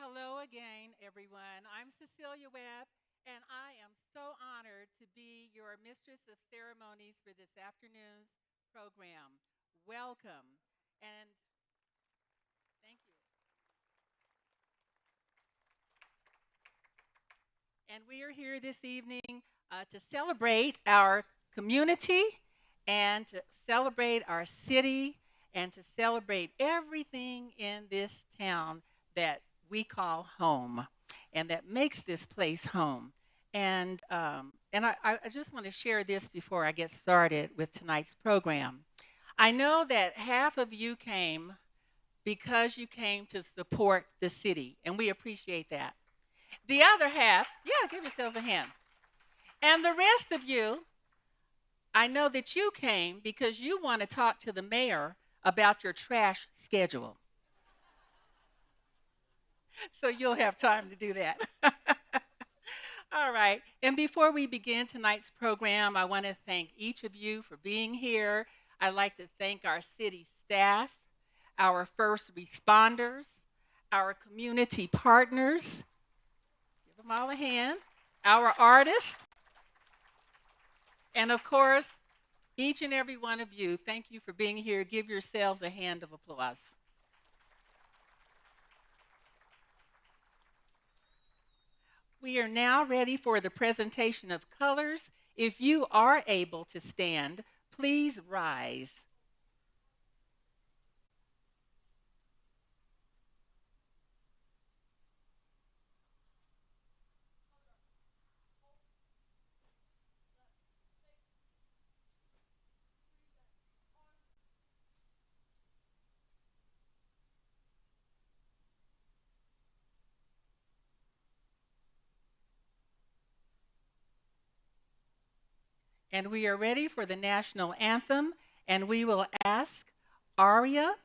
Hello again, everyone. I'm Cecilia Webb, and I am so honored to be your mistress of ceremonies for this afternoon's program. Welcome, and thank you. And we are here this evening to celebrate our community and to celebrate our city and to celebrate everything in this town that we call home and that makes this place home. And I just want to share this before I get started with tonight's program. I know that half of you came because you came to support the city, and we appreciate that. The other half, yeah, give yourselves a hand. And the rest of you, I know that you came because you want to talk to the mayor about your trash schedule. So you'll have time to do that. All right. And before we begin tonight's program, I want to thank each of you for being here. I'd like to thank our city staff, our first responders, our community partners. Give them all a hand. Our artists, and of course, each and every one of you, thank you for being here. Give yourselves a hand of applause. We are now ready for the presentation of colors. If you are able to stand, please rise. And we are ready for the national anthem, and we will ask Aria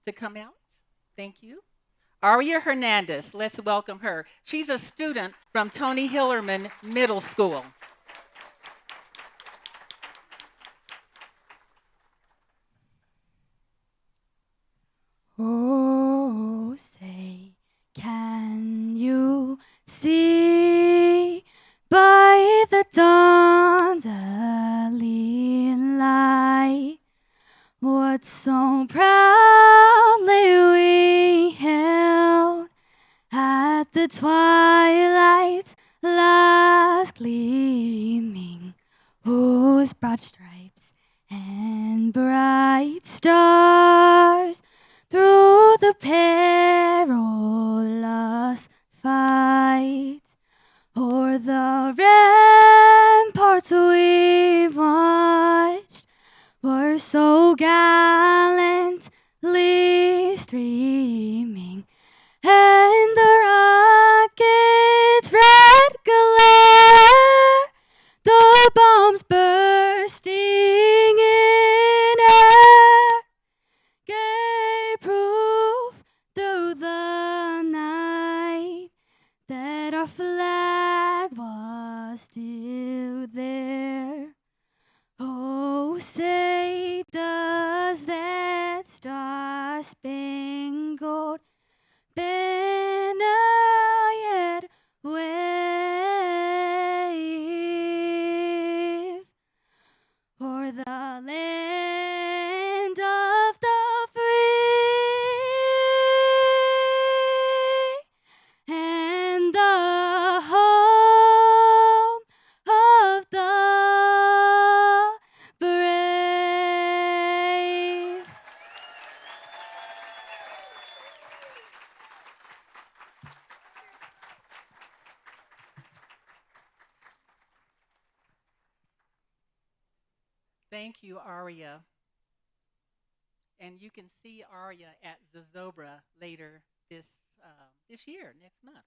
to come out. Thank you. Aria Hernandez, let's welcome her. She's a student from Tony Hillerman Middle School. Oh, say, can you see by the dawn's early light what so proudly we held at the twilight's last gleaming, whose broad stripes and bright stars through the perilous fight o'er the ramparts we watched were so gallantly streaming, and the rocket's red glare, the bombs bursting in air, gave proof through the night that our flag was still there. Oh, say, does that star-spangled banner yet wave o'er the land of the free and the home of the brave? Thank you, Aria. And you can see Aria at Zozobra later this year, next month.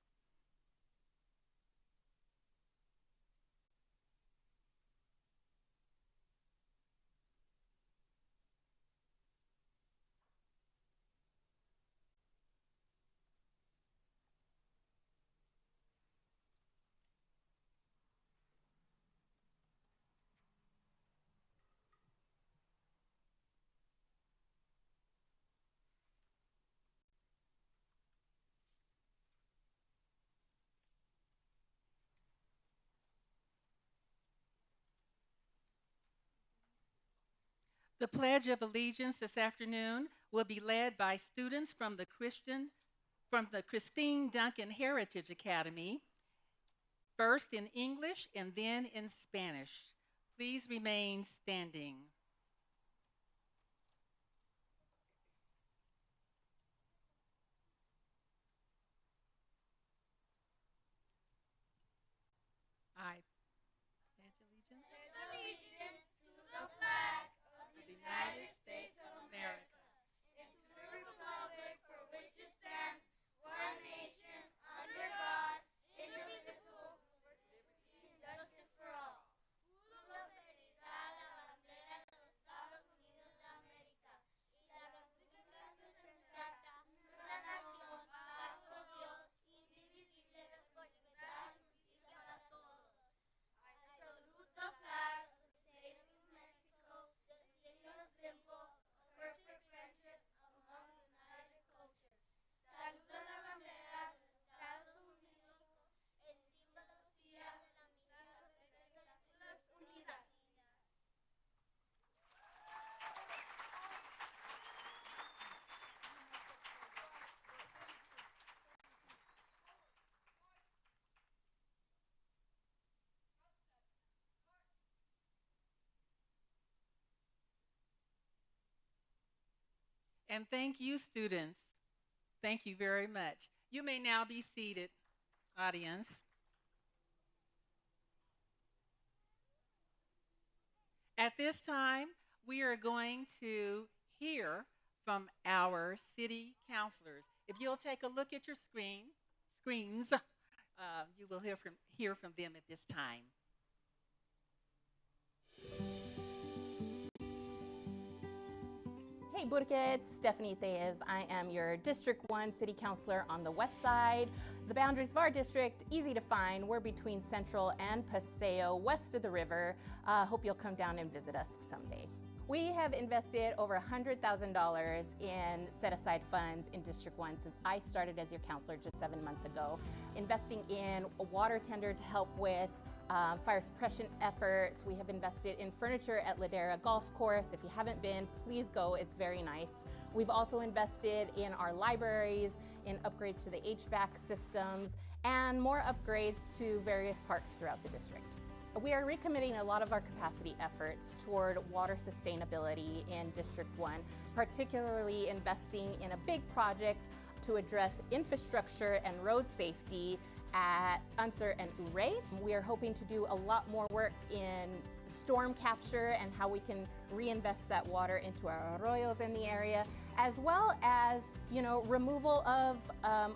The Pledge of Allegiance this afternoon will be led by students from the Christine Duncan Heritage Academy, first in English and then in Spanish. Please remain standing. I pledge allegiance To the flag of to the the United States of America and to the republic for which it stands, one nation, under God, indivisible, with liberty and justice for all. Una fidelidad a la bandera de los Estados Unidos de América y la república que ostenta una nación bajo Dios, indivisible, con libertad y justicia para todos. I salute the flag of the state of Mexico, the symbol of perfect friendship among united cultures. Saludo la bandera de los Estados Unidos, el símbolo de la amistad perfecta de las Naciones Unidas. And thank you, students. Thank you very much. You may now be seated, audience. At this time, we are going to hear from our city councilors. If you'll take a look at your screens, you will hear from them at this time. Hey Burkett, Stephanie Thayes. I am your District 1 City Councilor on the west side. The boundaries of our district, easy to find. We're between Central and Paseo, west of the river. Hope you'll come down and visit us someday. We have invested over $100,000 in set-aside funds in District 1 since I started as your counselor just 7 months ago, investing in a water tender to help with fire suppression efforts. We have invested in furniture at Ladera Golf Course. If you haven't been, please go, it's very nice. We've also invested in our libraries, in upgrades to the HVAC systems, and more upgrades to various parks throughout the district. We are recommitting a lot of our capacity efforts toward water sustainability in District 1, particularly investing in a big project to address infrastructure and road safety at Unser and Ouray. We are hoping to do a lot more work in storm capture and how we can reinvest that water into our arroyos in the area, as well as, removal of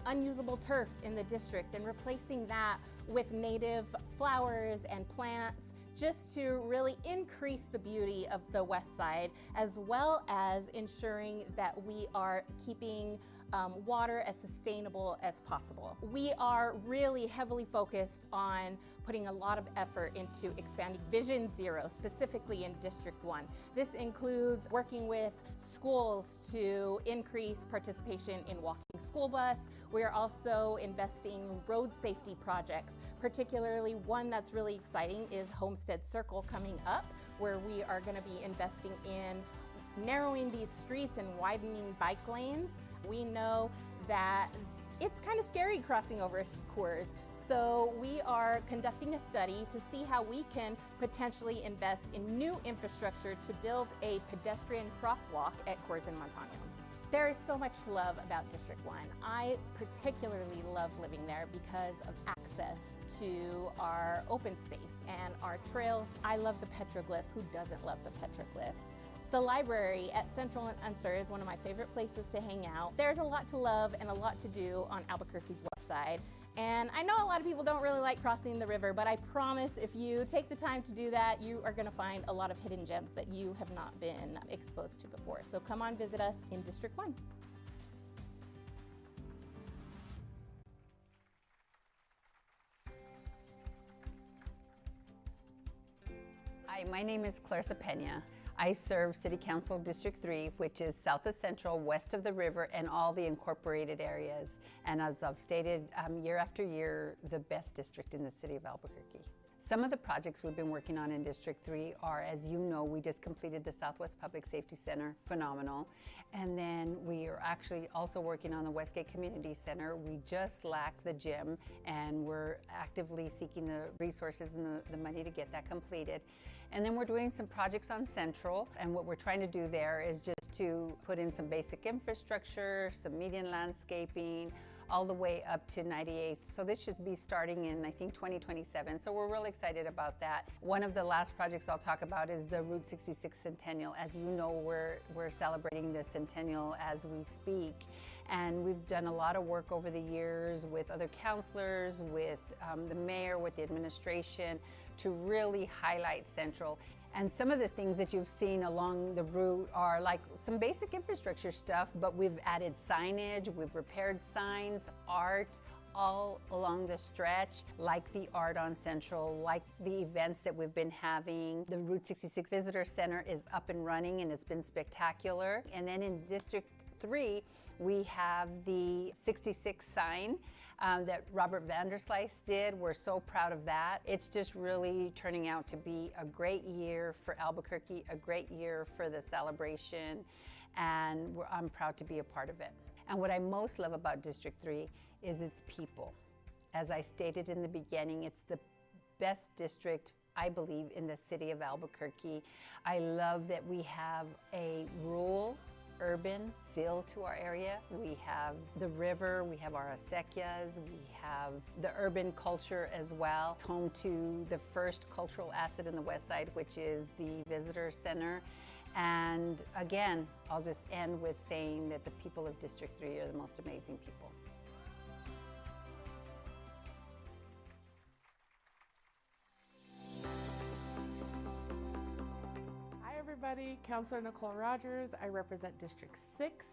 unusable turf in the district and replacing that with native flowers and plants, just to really increase the beauty of the west side, as well as ensuring that we are keeping water as sustainable as possible. We are really heavily focused on putting a lot of effort into expanding Vision Zero, specifically in District 1. This includes working with schools to increase participation in walking school bus. We are also investing in road safety projects, particularly one that's really exciting is Homestead Circle coming up, where we are going to be investing in narrowing these streets and widening bike lanes. We know that it's kind of scary crossing over Coors, so we are conducting a study to see how we can potentially invest in new infrastructure to build a pedestrian crosswalk at Coors and Montano. There is so much to love about District 1. I particularly love living there because of access to our open space and our trails. I love the petroglyphs. Who doesn't love the petroglyphs? The library at Central and Unser is one of my favorite places to hang out. There's a lot to love and a lot to do on Albuquerque's west side. And I know a lot of people don't really like crossing the river, but I promise if you take the time to do that, you are going to find a lot of hidden gems that you have not been exposed to before. So come on, visit us in District 1. Hi, my name is Clarissa Pena. I serve City Council District 3, which is south of Central, west of the river, and all the incorporated areas. And as I've stated year after year, the best district in the city of Albuquerque. Some of the projects we've been working on in District 3 are, as you know, we just completed the Southwest Public Safety Center, phenomenal. And then we are actually also working on the Westgate Community Center. We just lack the gym, and we're actively seeking the resources and the money to get that completed. And then we're doing some projects on Central, and what we're trying to do there is just to put in some basic infrastructure, some median landscaping, all the way up to 98th. So this should be starting in, I think, 2027. So we're really excited about that. One of the last projects I'll talk about is the Route 66 Centennial. As you know, we're celebrating the Centennial as we speak. And we've done a lot of work over the years with other counselors, with the mayor, with the administration, to really highlight Central. And some of the things that you've seen along the route are like some basic infrastructure stuff, but we've added signage, we've repaired signs, art, all along the stretch, like the art on Central, like the events that we've been having. The Route 66 Visitor Center is up and running, and it's been spectacular. And then in District 3, we have the 66 sign that Robert Vanderslice did. We're so proud of that. It's just really turning out to be a great year for Albuquerque, a great year for the celebration, and I'm proud to be a part of it. And what I most love about District 3 is its people. As I stated in the beginning, it's the best district, I believe, in the city of Albuquerque. I love that we have a rural, urban feel to our area. We have the river, we have our acequias, we have the urban culture as well. It's home to the first cultural asset in the West Side, which is the Visitor Center. And again, I'll just end with saying that the people of District 3 are the most amazing people. Hi everybody, Councilor Nicole Rogers. I represent District 6,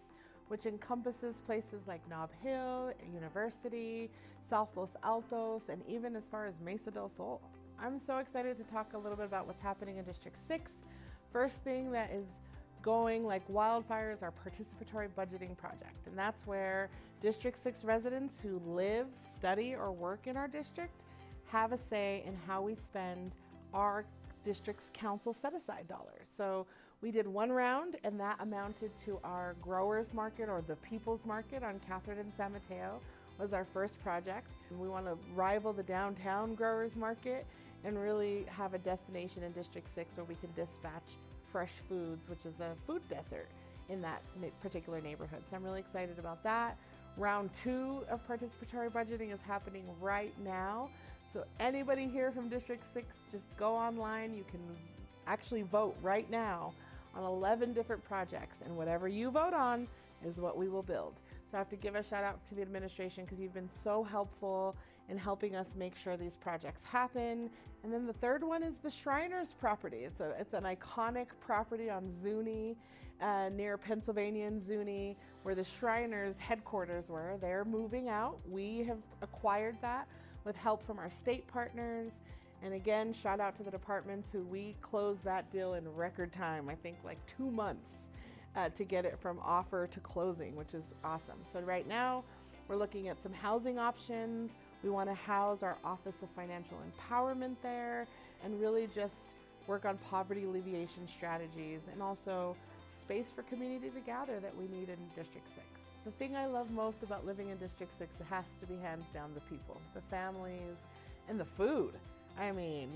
which encompasses places like Nob Hill, University, South Los Altos, and even as far as Mesa del Sol. I'm so excited to talk a little bit about what's happening in District 6. First thing that is going like wildfire is our participatory budgeting project, and that's where District 6 residents who live, study, or work in our district have a say in how we spend our district's council set-aside dollars. So we did one round, and that amounted to our growers market, or the people's market on Catherine and San Mateo was our first project. We want to rival the downtown growers market and really have a destination in District 6 where we can dispatch fresh foods, which is a food desert in that particular neighborhood. So I'm really excited about that. Round 2 of participatory budgeting is happening right now. So anybody here from District 6, just go online. You can actually vote right now on 11 different projects, and whatever you vote on is what we will build. So I have to give a shout out to the administration because you've been so helpful in helping us make sure these projects happen. And then the third one is the Shriners property. It's an iconic property on Zuni, near Pennsylvania and Zuni, where the Shriners headquarters were. They're moving out. We have acquired that with help from our state partners. And again, shout out to the departments who we closed that deal in record time, I think like 2 months. To get it from offer to closing, which is awesome. So right now, we're looking at some housing options. We want to house our Office of Financial Empowerment there and really just work on poverty alleviation strategies and also space for community to gather that we need in District 6. The thing I love most about living in District 6 has to be hands down the people, the families, and the food. I mean,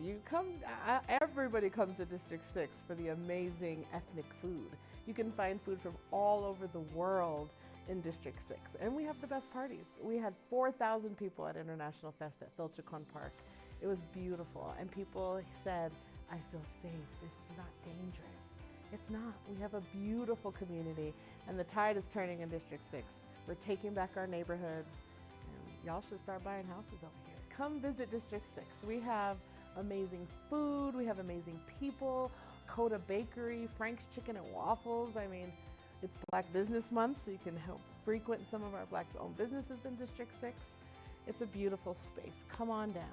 everybody comes to District 6 for the amazing ethnic food. You can find food from all over the world in District 6. And we have the best parties. We had 4,000 people at International Fest at Philchacon Park. It was beautiful. And people said, I feel safe. This is not dangerous. It's not. We have a beautiful community. And the tide is turning in District 6. We're taking back our neighborhoods. And y'all should start buying houses over here. Come visit District 6. We have amazing food. We have amazing people. Coda Bakery, Frank's Chicken and Waffles. I mean, it's Black Business Month, so you can help frequent some of our Black-owned businesses in District 6. It's a beautiful space. Come on down.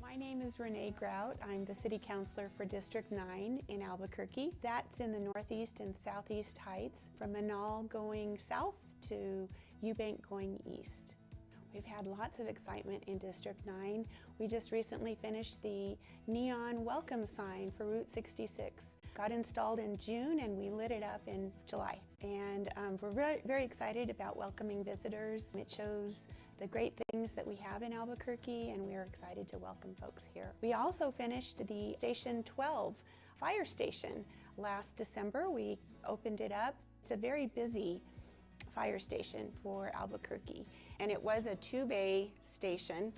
My name is Renee Grout. I'm the City Councilor for District 9 in Albuquerque. That's in the northeast and southeast heights, from Manal going south to Eubank going east. We've had lots of excitement in District 9. We just recently finished the neon welcome sign for Route 66. Got installed in June and we lit it up in July. And we're very, very excited about welcoming visitors. It shows the great things that we have in Albuquerque, and we are excited to welcome folks here. We also finished the Station 12 fire station last December. We opened it up. It's a very busy fire station for Albuquerque, and it was a 2-bay station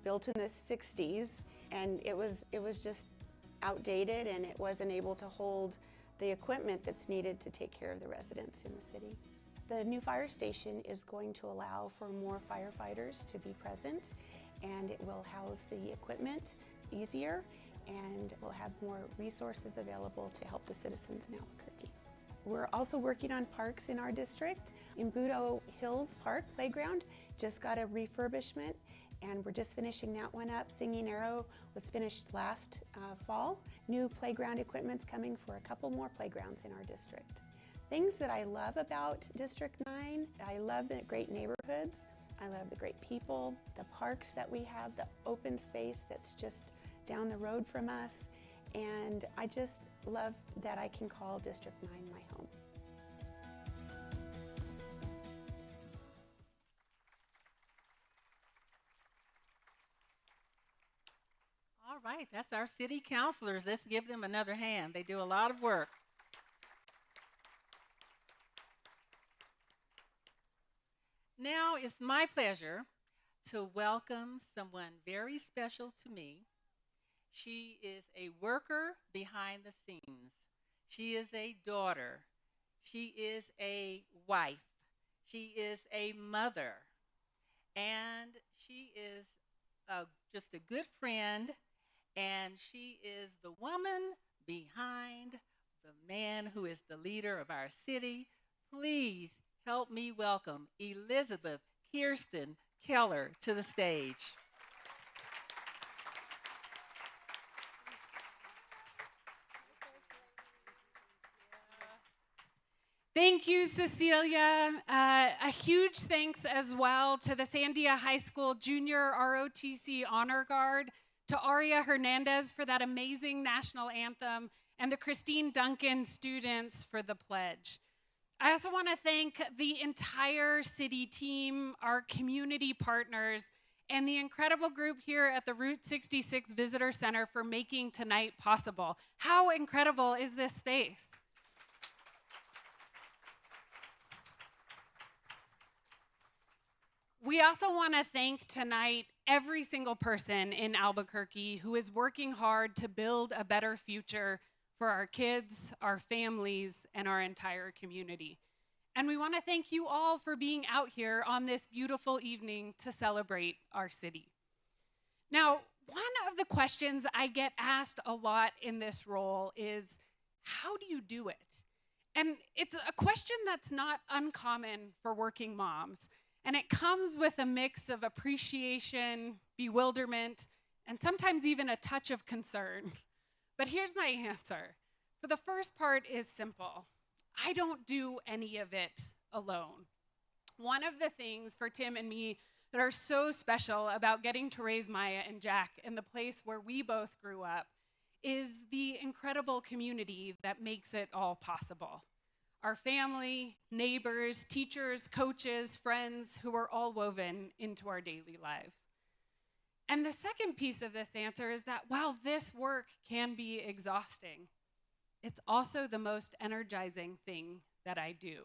built in the 60s, and it was just outdated, and it wasn't able to hold the equipment that's needed to take care of the residents in the city. The new fire station is going to allow for more firefighters to be present, and it will house the equipment easier, and will have more resources available to help the citizens in Albuquerque. We're also working on parks in our district. Embudo Hills Park Playground just got a refurbishment, and we're just finishing that one up. Singing Arrow was finished last fall. New playground equipment's coming for a couple more playgrounds in our district. Things that I love about District 9, I love the great neighborhoods, I love the great people, the parks that we have, the open space that's just down the road from us, and I just love that I can call District 9 my home. All right, that's our city councilors. Let's give them another hand. They do a lot of work. Now it's my pleasure to welcome someone very special to me. She is a worker behind the scenes. She is a daughter. She is a wife. She is a mother. And she is just a good friend. And she is the woman behind the man who is the leader of our city. Please help me welcome Elizabeth Kirsten Keller to the stage. Thank you, Cecilia. A huge thanks as well to the Sandia High School Junior ROTC Honor Guard, to Aria Hernandez for that amazing national anthem, and the Christine Duncan students for the pledge. I also want to thank the entire city team, our community partners, and the incredible group here at the Route 66 Visitor Center for making tonight possible. How incredible is this space? We also want to thank tonight every single person in Albuquerque who is working hard to build a better future for our kids, our families, and our entire community. And we want to thank you all for being out here on this beautiful evening to celebrate our city. Now, one of the questions I get asked a lot in this role is, how do you do it? And it's a question that's not uncommon for working moms. And it comes with a mix of appreciation, bewilderment, and sometimes even a touch of concern. But here's my answer. For the first part is simple. I don't do any of it alone. One of the things for Tim and me that are so special about getting to raise Maya and Jack in the place where we both grew up is the incredible community that makes it all possible. Our family, neighbors, teachers, coaches, friends who are all woven into our daily lives. And the second piece of this answer is that while this work can be exhausting, it's also the most energizing thing that I do.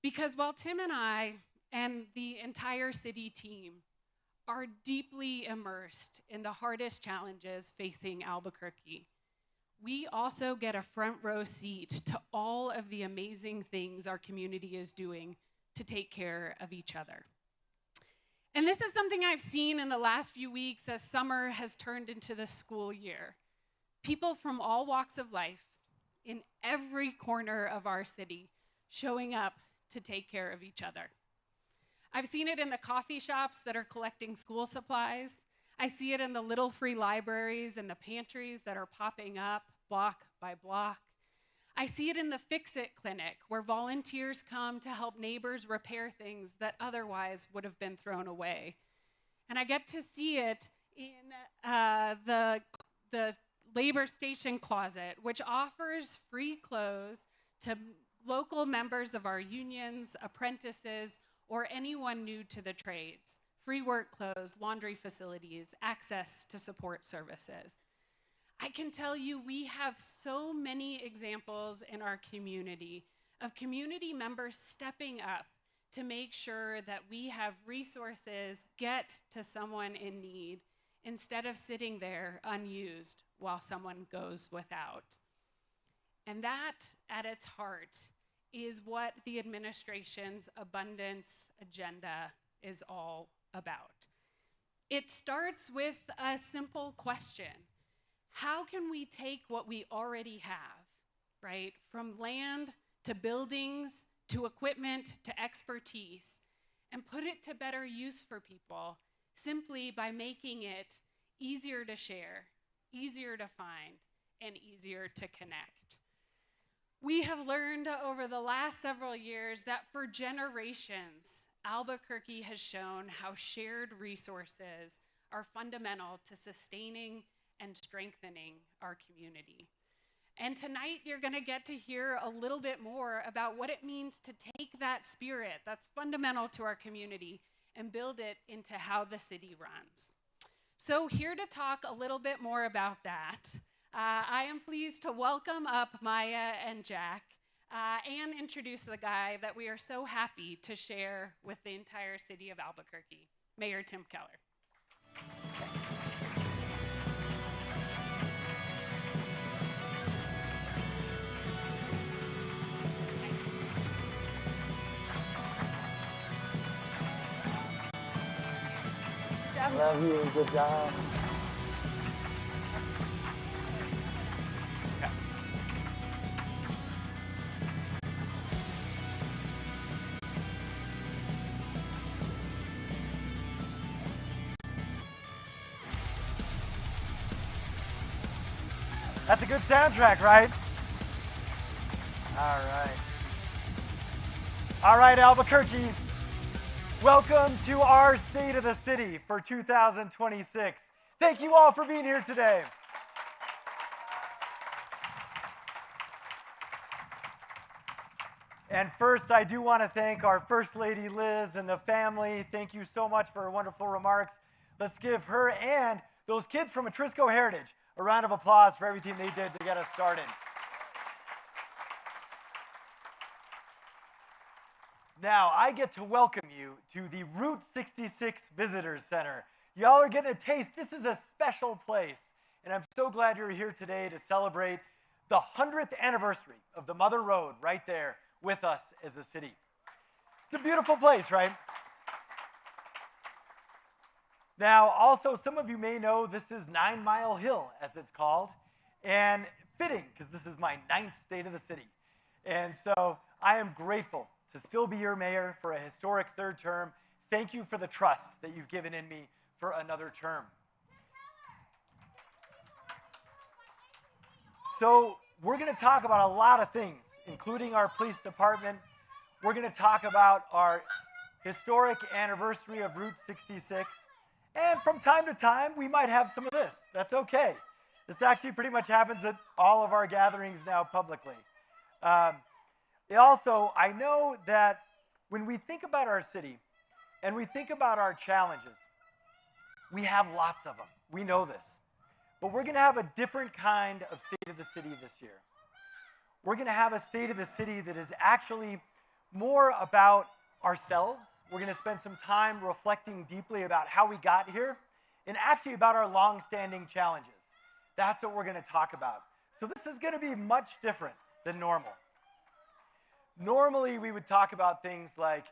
Because while Tim and I and the entire city team are deeply immersed in the hardest challenges facing Albuquerque, we also get a front row seat to all of the amazing things our community is doing to take care of each other. And this is something I've seen in the last few weeks as summer has turned into the school year. People from all walks of life in every corner of our city showing up to take care of each other. I've seen it in the coffee shops that are collecting school supplies. I see it in the little free libraries and the pantries that are popping up block by block. I see it in the Fix-It clinic, where volunteers come to help neighbors repair things that otherwise would have been thrown away. And I get to see it in the labor station closet, which offers free clothes to local members of our unions, apprentices, or anyone new to the trades. Free work clothes, laundry facilities, access to support services. I can tell you we have so many examples in our community of community members stepping up to make sure that we have resources get to someone in need instead of sitting there unused while someone goes without. And that, at its heart, is what the administration's abundance agenda is all about. It starts with a simple question. How can we take what we already have, right, from land to buildings to equipment to expertise, and put it to better use for people simply by making it easier to share, easier to find, and easier to connect? We have learned over the last several years that for generations, Albuquerque has shown how shared resources are fundamental to sustaining and strengthening our community. And tonight you're going to get to hear a little bit more about what it means to take that spirit that's fundamental to our community and build it into how the city runs. So here to talk a little bit more about that, I am pleased to welcome up Maya and Jack and introduce the guy that we are so happy to share with the entire city of Albuquerque, Mayor Tim Keller. Love you. Good job. That's a good soundtrack, right? All right. All right, Albuquerque. Welcome to our State of the City for 2026. Thank you all for being here today. And first, I do want to thank our First Lady Liz and the family. Thank you so much for her wonderful remarks. Let's give her and those kids from Atrisco Heritage a round of applause for everything they did to get us started. Now, I get to welcome you to the Route 66 Visitors Center. Y'all are getting a taste. This is a special place, and I'm so glad you're here today to celebrate the 100th anniversary of the Mother Road right there with us as a city. It's a beautiful place, right? Now, also, some of you may know this is 9 Mile Hill, as it's called, and fitting, because this is my 9th State of the City. And so I am grateful to still be your mayor for a historic third term. Thank you for the trust that you've given in me for another term. So we're going to talk about a lot of things, including our police department. We're going to talk about our historic anniversary of Route 66. And from time to time, we might have some of this. That's okay. This actually pretty much happens at all of our gatherings now publicly. Also, I know that when we think about our city and we think about our challenges, we have lots of them. We know this. But we're going to have a different kind of State of the City this year. We're going to have a State of the City that is actually more about ourselves. We're going to spend some time reflecting deeply about how we got here and actually about our long-standing challenges. That's what we're going to talk about. So this is going to be much different than normal. Normally, we would talk about things like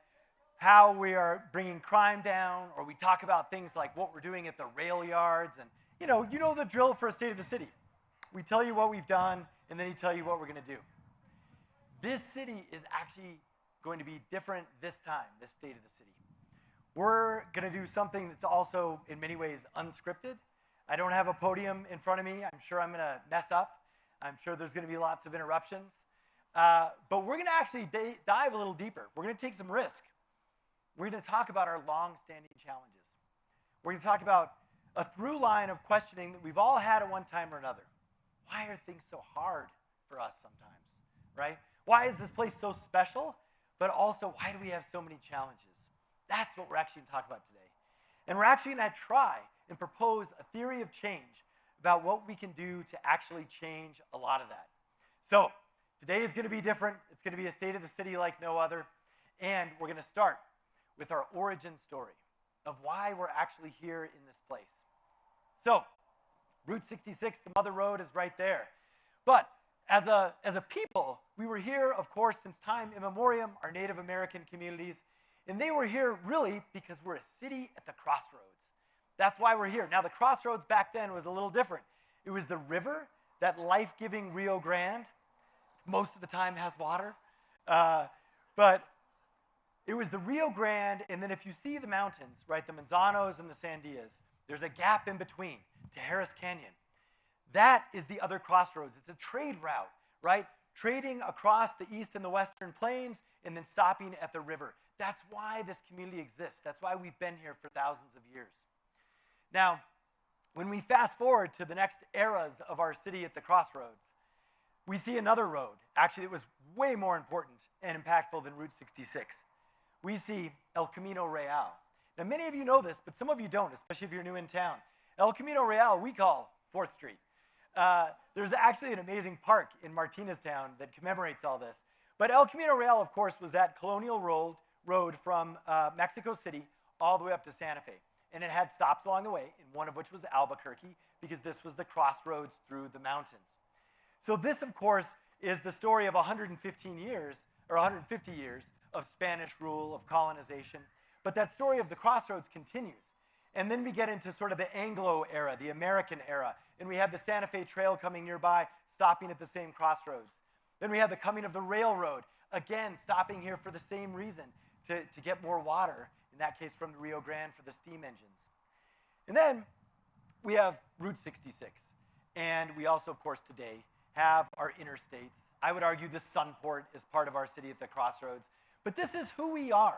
how we are bringing crime down, or we talk about things like what we're doing at the rail yards, and you know the drill for a State of the City. We tell you what we've done, and then we tell you what we're going to do. This city is actually going to be different this time, this State of the City. we're going to do something that's also in many ways unscripted. I don't have a podium in front of me. I'm sure I'm going to mess up. I'm sure there's going to be lots of interruptions. But we're going to actually dive a little deeper. We're going to take some risk. We're going to talk about our long-standing challenges. We're going to talk about a through line of questioning that we've all had at one time or another. Why are things so hard for us sometimes, right? Why is this place so special? But also, why do we have so many challenges? That's what we're actually going to talk about today. And we're actually going to try and propose a theory of change about what we can do to actually change a lot of that. So today is going to be different. It's going to be a state of the city like no other. And we're going to start with our origin story of why we're actually here in this place. So Route 66, the Mother Road, is right there. But as a people, we were here, of course, since time immemorial, our Native American communities. And they were here really because we're a city at the crossroads. That's why we're here. Now, the crossroads back then was a little different. It was the river, that life-giving Rio Grande. Most of the time has water. But it was the Rio Grande, and then if you see the mountains, right, the Manzanos and the Sandias, there's a gap in between to Harris Canyon. That is the other crossroads. It's a trade route, right? Trading across the east and the western plains and then stopping at the river. That's why this community exists. That's why we've been here for thousands of years. Now, when we fast forward to the next eras of our city at the crossroads, we see another road. Actually, it was way more important and impactful than Route 66. We see El Camino Real. Now, many of you know this, but some of you don't, especially if you're new in town. El Camino Real we call 4th Street. There's actually an amazing park in Martineztown that commemorates all this. But El Camino Real, of course, was that colonial road from Mexico City all the way up to Santa Fe. And it had stops along the way, and one of which was Albuquerque, because this was the crossroads through the mountains. So this, of course, is the story of 115 years, or 150 years, of Spanish rule, of colonization. But that story of the crossroads continues. And then we get into sort of the Anglo era, the American era. And we have the Santa Fe Trail coming nearby, stopping at the same crossroads. Then we have the coming of the railroad, again, stopping here for the same reason, to get more water, in that case from the Rio Grande for the steam engines. And then we have Route 66. And we also, of course, today have our interstates. I would argue the Sunport is part of our city at the crossroads. But this is who we are.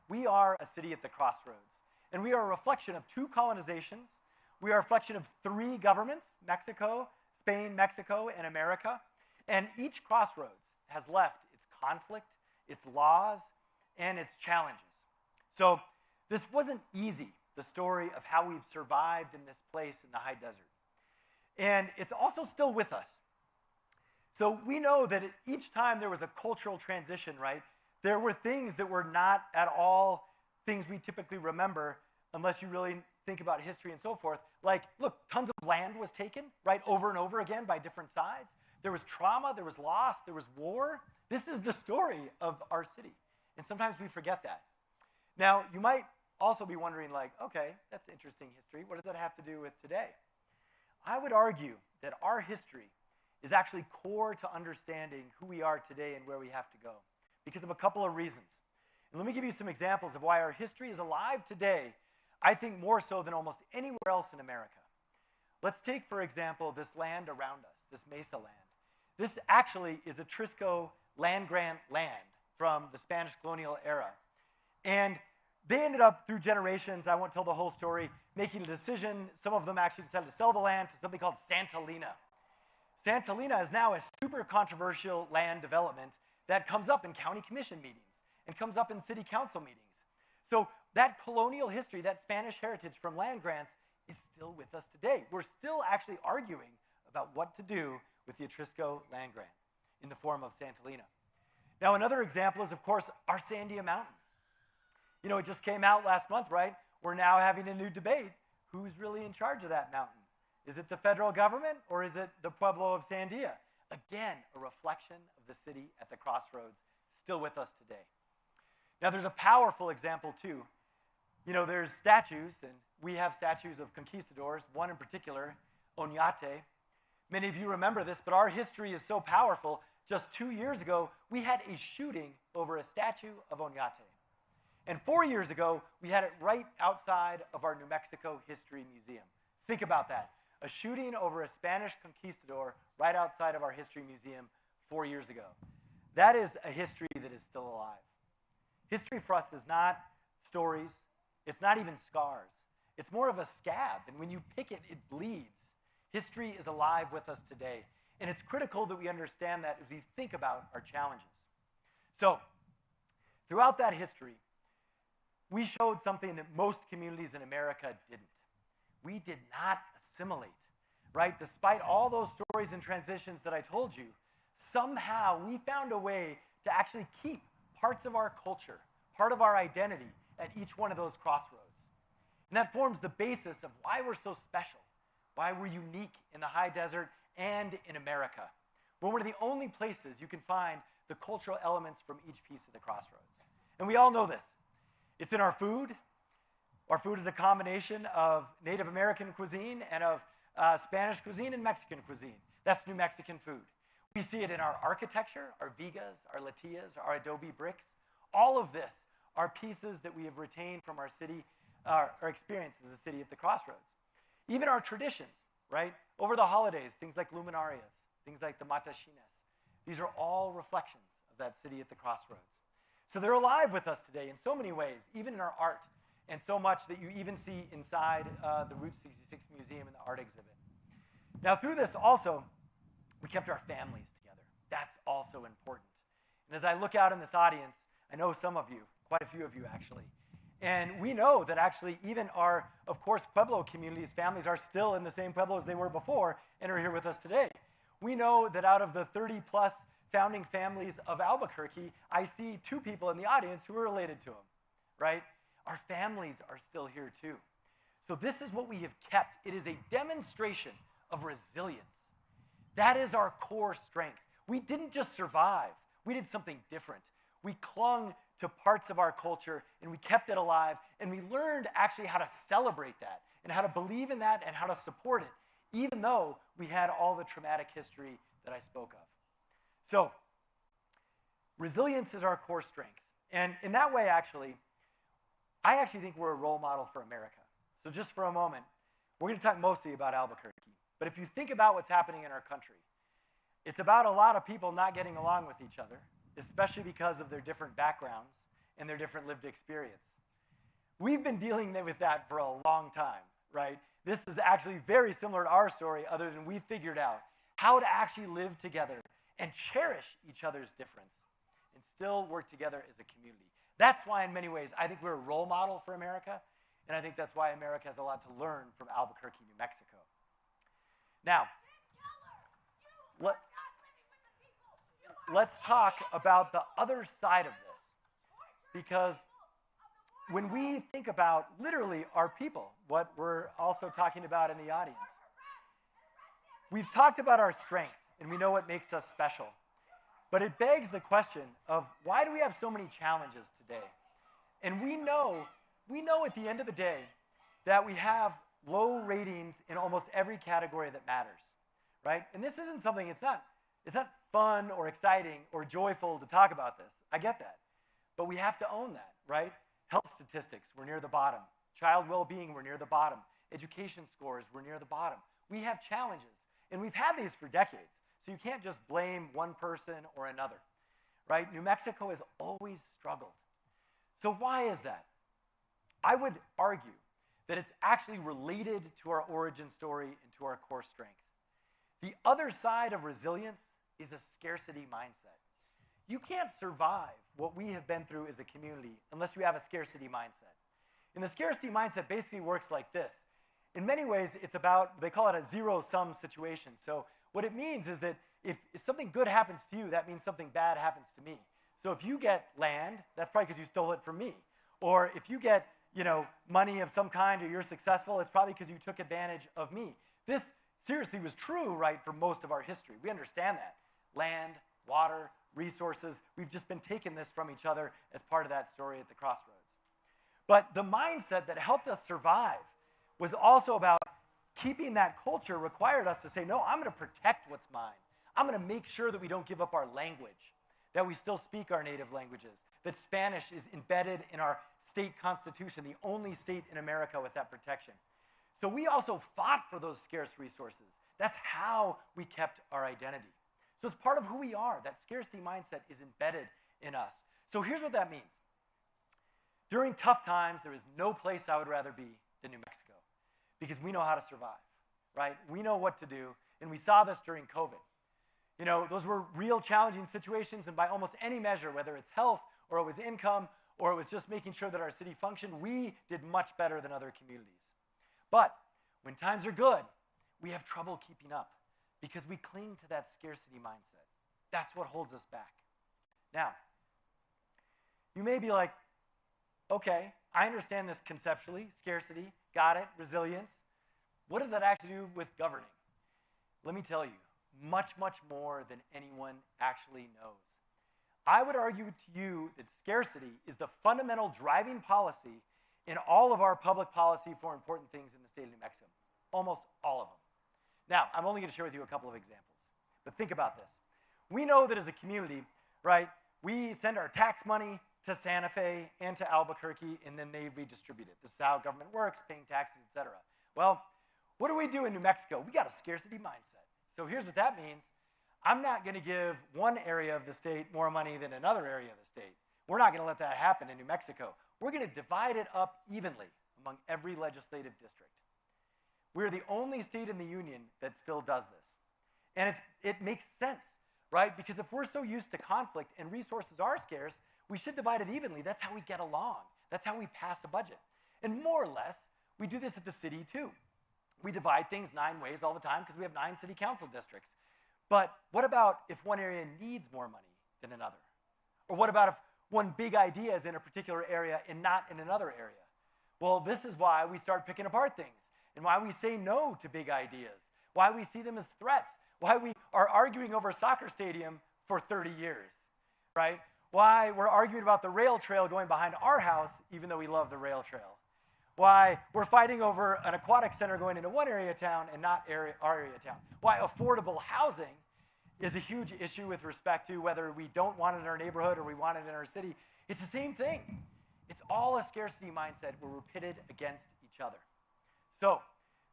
We are a city at the crossroads. And we are a reflection of 2 colonizations. We are a reflection of 3 governments, Mexico, Spain, Mexico, and America. And each crossroads has left its conflict, its laws, and its challenges. So this wasn't easy, the story of how we've survived in this place in the high desert. And it's also still with us. So we know that each time there was a cultural transition, right, there were things that were not at all things we typically remember unless you really think about history and so forth. Like, look, tons of land was taken, right, over and over again by different sides. There was trauma, there was loss, there was war. This is the story of our city. And sometimes we forget that. Now, you might also be wondering, like, okay, that's interesting history. What does that have to do with today? I would argue that our history is actually core to understanding who we are today and where we have to go because of a couple of reasons. And let me give you some examples of why our history is alive today, I think more so than almost anywhere else in America. Let's take, for example, this land around us, this mesa land. This actually is Etrisco land grant land from the Spanish colonial era. And they ended up, through generations, I won't tell the whole story, making a decision. Some of them actually decided to sell the land to something called Santolina. Santolina is now a super controversial land development that comes up in county commission meetings and comes up in city council meetings. So that colonial history, that Spanish heritage from land grants is still with us today. We're still actually arguing about what to do with the Etrisco land grant in the form of Santolina. Now, another example is, of course, our Sandia Mountain. You know, it just came out last month, right? We're now having a new debate. Who's really in charge of that mountain? Is it the federal government or is it the Pueblo of Sandia? Again, a reflection of the city at the crossroads, still with us today. Now, there's a powerful example, too. You know, there's statues, and we have statues of conquistadors, one in particular, Oñate. Many of you remember this, but our history is so powerful. Just 2 years ago, we had a shooting over a statue of Oñate. And 4 years ago, we had it right outside of our New Mexico History Museum. Think about that. A shooting over a Spanish conquistador right outside of our History Museum 4 years ago. That is a history that is still alive. History for us is not stories. It's not even scars. It's more of a scab, and when you pick it, it bleeds. History is alive with us today, and it's critical that we understand that as we think about our challenges. So, throughout that history, we showed something that most communities in America didn't. We did not assimilate, right? Despite all those stories and transitions that I told you, somehow we found a way to actually keep parts of our culture, part of our identity at each one of those crossroads. And that forms the basis of why we're so special, why we're unique in the high desert and in America. We're one of the only places you can find the cultural elements from each piece of the crossroads. And we all know this. It's in our food. Our food is a combination of Native American cuisine and of Spanish cuisine and Mexican cuisine. That's New Mexican food. We see it in our architecture, our vigas, our latillas, our adobe bricks. All of this are pieces that we have retained from our city, our experience as a city at the crossroads. Even our traditions, right? Over the holidays, things like luminarias, things like the matachines. These are all reflections of that city at the crossroads. So they're alive with us today in so many ways, even in our art, and so much that you even see inside the Route 66 Museum and the art exhibit. Now through this also, we kept our families together. That's also important. And as I look out in this audience, I know some of you, quite a few of you actually, and we know that actually even our, of course, Pueblo communities, families are still in the same Pueblos they were before and are here with us today. We know that out of the 30 plus founding families of Albuquerque, I see 2 people in the audience who are related to them, right? Our families are still here too. So this is what we have kept. It is a demonstration of resilience. That is our core strength. We didn't just survive. We did something different. We clung to parts of our culture and we kept it alive, and we learned actually how to celebrate that and how to believe in that and how to support it, even though we had all the traumatic history that I spoke of. So, resilience is our core strength. And in that way, actually, I actually think we're a role model for America. So just for a moment, we're going to talk mostly about Albuquerque. But if you think about what's happening in our country, it's about a lot of people not getting along with each other, especially because of their different backgrounds and their different lived experience. We've been dealing with that for a long time, right? This is actually very similar to our story, other than we figured out how to actually live together and cherish each other's difference and still work together as a community. That's why, in many ways, I think we're a role model for America, and I think that's why America has a lot to learn from Albuquerque, New Mexico. Now, let's talk about the other side of this, because when we think about literally our people, what we're also talking about in the audience, we've talked about our strength, and we know what makes us special. But it begs the question of why do we have so many challenges today? And we know at the end of the day that we have low ratings in almost every category that matters, right? And this isn't something, it's not fun or exciting or joyful to talk about this. I get that. But we have to own that, right? Health statistics, we're near the bottom. Child well-being, we're near the bottom. Education scores, we're near the bottom. We have challenges, and we've had these for decades. So you can't just blame one person or another, right? New Mexico has always struggled. So why is that? I would argue that it's actually related to our origin story and to our core strength. The other side of resilience is a scarcity mindset. You can't survive what we have been through as a community unless you have a scarcity mindset. And the scarcity mindset basically works like this. In many ways, it's about, they call it a zero-sum situation. So what it means is that if something good happens to you, that means something bad happens to me. So if you get land, that's probably because you stole it from me. Or if you get, money of some kind or you're successful, it's probably because you took advantage of me. This seriously was true, right, for most of our history. We understand that. Land, water, resources, we've just been taking this from each other as part of that story at the crossroads. But the mindset that helped us survive was also about keeping that culture required us to say, no, I'm going to protect what's mine. I'm going to make sure that we don't give up our language, that we still speak our native languages, that Spanish is embedded in our state constitution, the only state in America with that protection. So we also fought for those scarce resources. That's how we kept our identity. So it's part of who we are. That scarcity mindset is embedded in us. So here's what that means. During tough times, there is no place I would rather be than New Mexico because we know how to survive, right? We know what to do, and we saw this during COVID. You know, those were real challenging situations, and by almost any measure, whether it's health or it was income or it was just making sure that our city functioned, we did much better than other communities. But when times are good, we have trouble keeping up because we cling to that scarcity mindset. That's what holds us back. Now, you may be like, okay, I understand this conceptually, scarcity, got it, resilience. What does that actually do with governing? Let me tell you, much, much more than anyone actually knows. I would argue to you that scarcity is the fundamental driving policy in all of our public policy for important things in the state of New Mexico, almost all of them. Now, I'm only going to share with you a couple of examples, but think about this. We know that as a community, right, we send our tax money to Santa Fe and to Albuquerque, and then they redistribute it. This is how government works, paying taxes, et cetera. Well, what do we do in New Mexico? We got a scarcity mindset. So here's what that means. I'm not going to give one area of the state more money than another area of the state. We're not going to let that happen in New Mexico. We're going to divide it up evenly among every legislative district. We're the only state in the union that still does this. And it makes sense, right? Because if we're so used to conflict and resources are scarce, we should divide it evenly. That's how we get along. That's how we pass a budget. And more or less, we do this at the city too. We divide things 9 ways all the time because we have 9 city council districts. But what about if one area needs more money than another? Or what about if one big idea is in a particular area and not in another area? Well, this is why we start picking apart things and why we say no to big ideas, why we see them as threats, why we are arguing over a soccer stadium for 30 years, right? Why we're arguing about the rail trail going behind our house even though we love the rail trail. Why we're fighting over an aquatic center going into one area of town and not our area of town. Why affordable housing is a huge issue with respect to whether we don't want it in our neighborhood or we want it in our city. It's the same thing. It's all a scarcity mindset where we're pitted against each other. So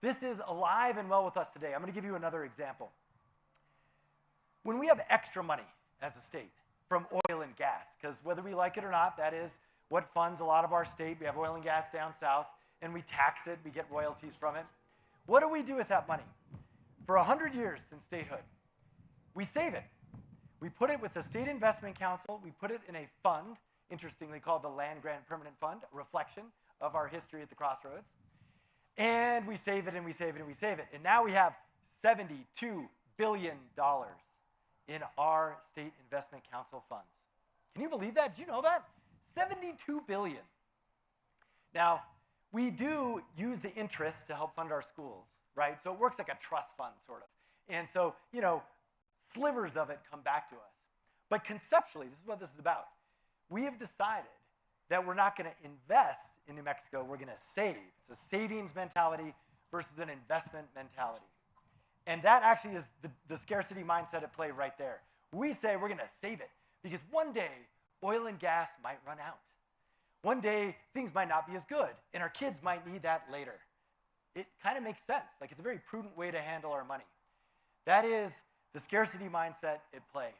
this is alive and well with us today. I'm going to give you another example. When we have extra money as a state from oil and gas, because whether we like it or not, that is what funds a lot of our state. We have oil and gas down south, and we tax it. We get royalties from it. What do we do with that money? For 100 years since statehood, we save it. We put it with the State Investment Council. We put it in a fund, interestingly called the Land Grant Permanent Fund, a reflection of our history at the crossroads. And we save it, and we save it, and we save it. And now we have $72 billion in our State Investment Council funds. Can you believe that? Did you know that? $72 billion. Now, we do use the interest to help fund our schools, right? So it works like a trust fund, sort of. And so, you know, slivers of it come back to us. But conceptually, this is what this is about. We have decided that we're not going to invest in New Mexico, we're going to save. It's a savings mentality versus an investment mentality. And that actually is the scarcity mindset at play right there. We say we're going to save it because one day oil and gas might run out. One day things might not be as good and our kids might need that later. It kind of makes sense. Like it's a very prudent way to handle our money. That is the scarcity mindset at play.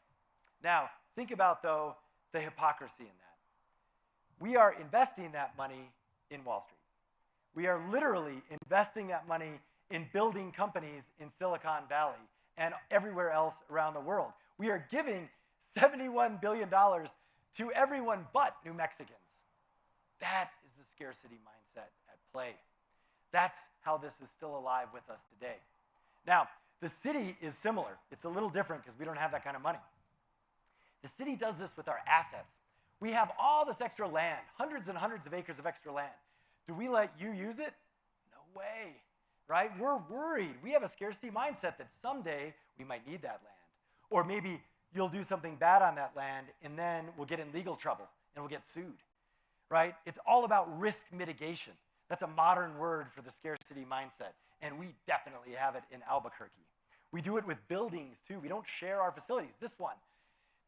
Now, think about, though, the hypocrisy in that. We are investing that money in Wall Street. We are literally investing that money in building companies in Silicon Valley and everywhere else around the world. We are giving $71 billion to everyone but New Mexicans. That is the scarcity mindset at play. That's how this is still alive with us today. Now, the city is similar. It's a little different because we don't have that kind of money. The city does this with our assets. We have all this extra land, hundreds and hundreds of acres of extra land. Do we let you use it? No way, right? We're worried. We have a scarcity mindset that someday we might need that land. Or maybe you'll do something bad on that land and then we'll get in legal trouble and we'll get sued, right? It's all about risk mitigation. That's a modern word for the scarcity mindset, and we definitely have it in Albuquerque. We do it with buildings, too. We don't share our facilities. This one,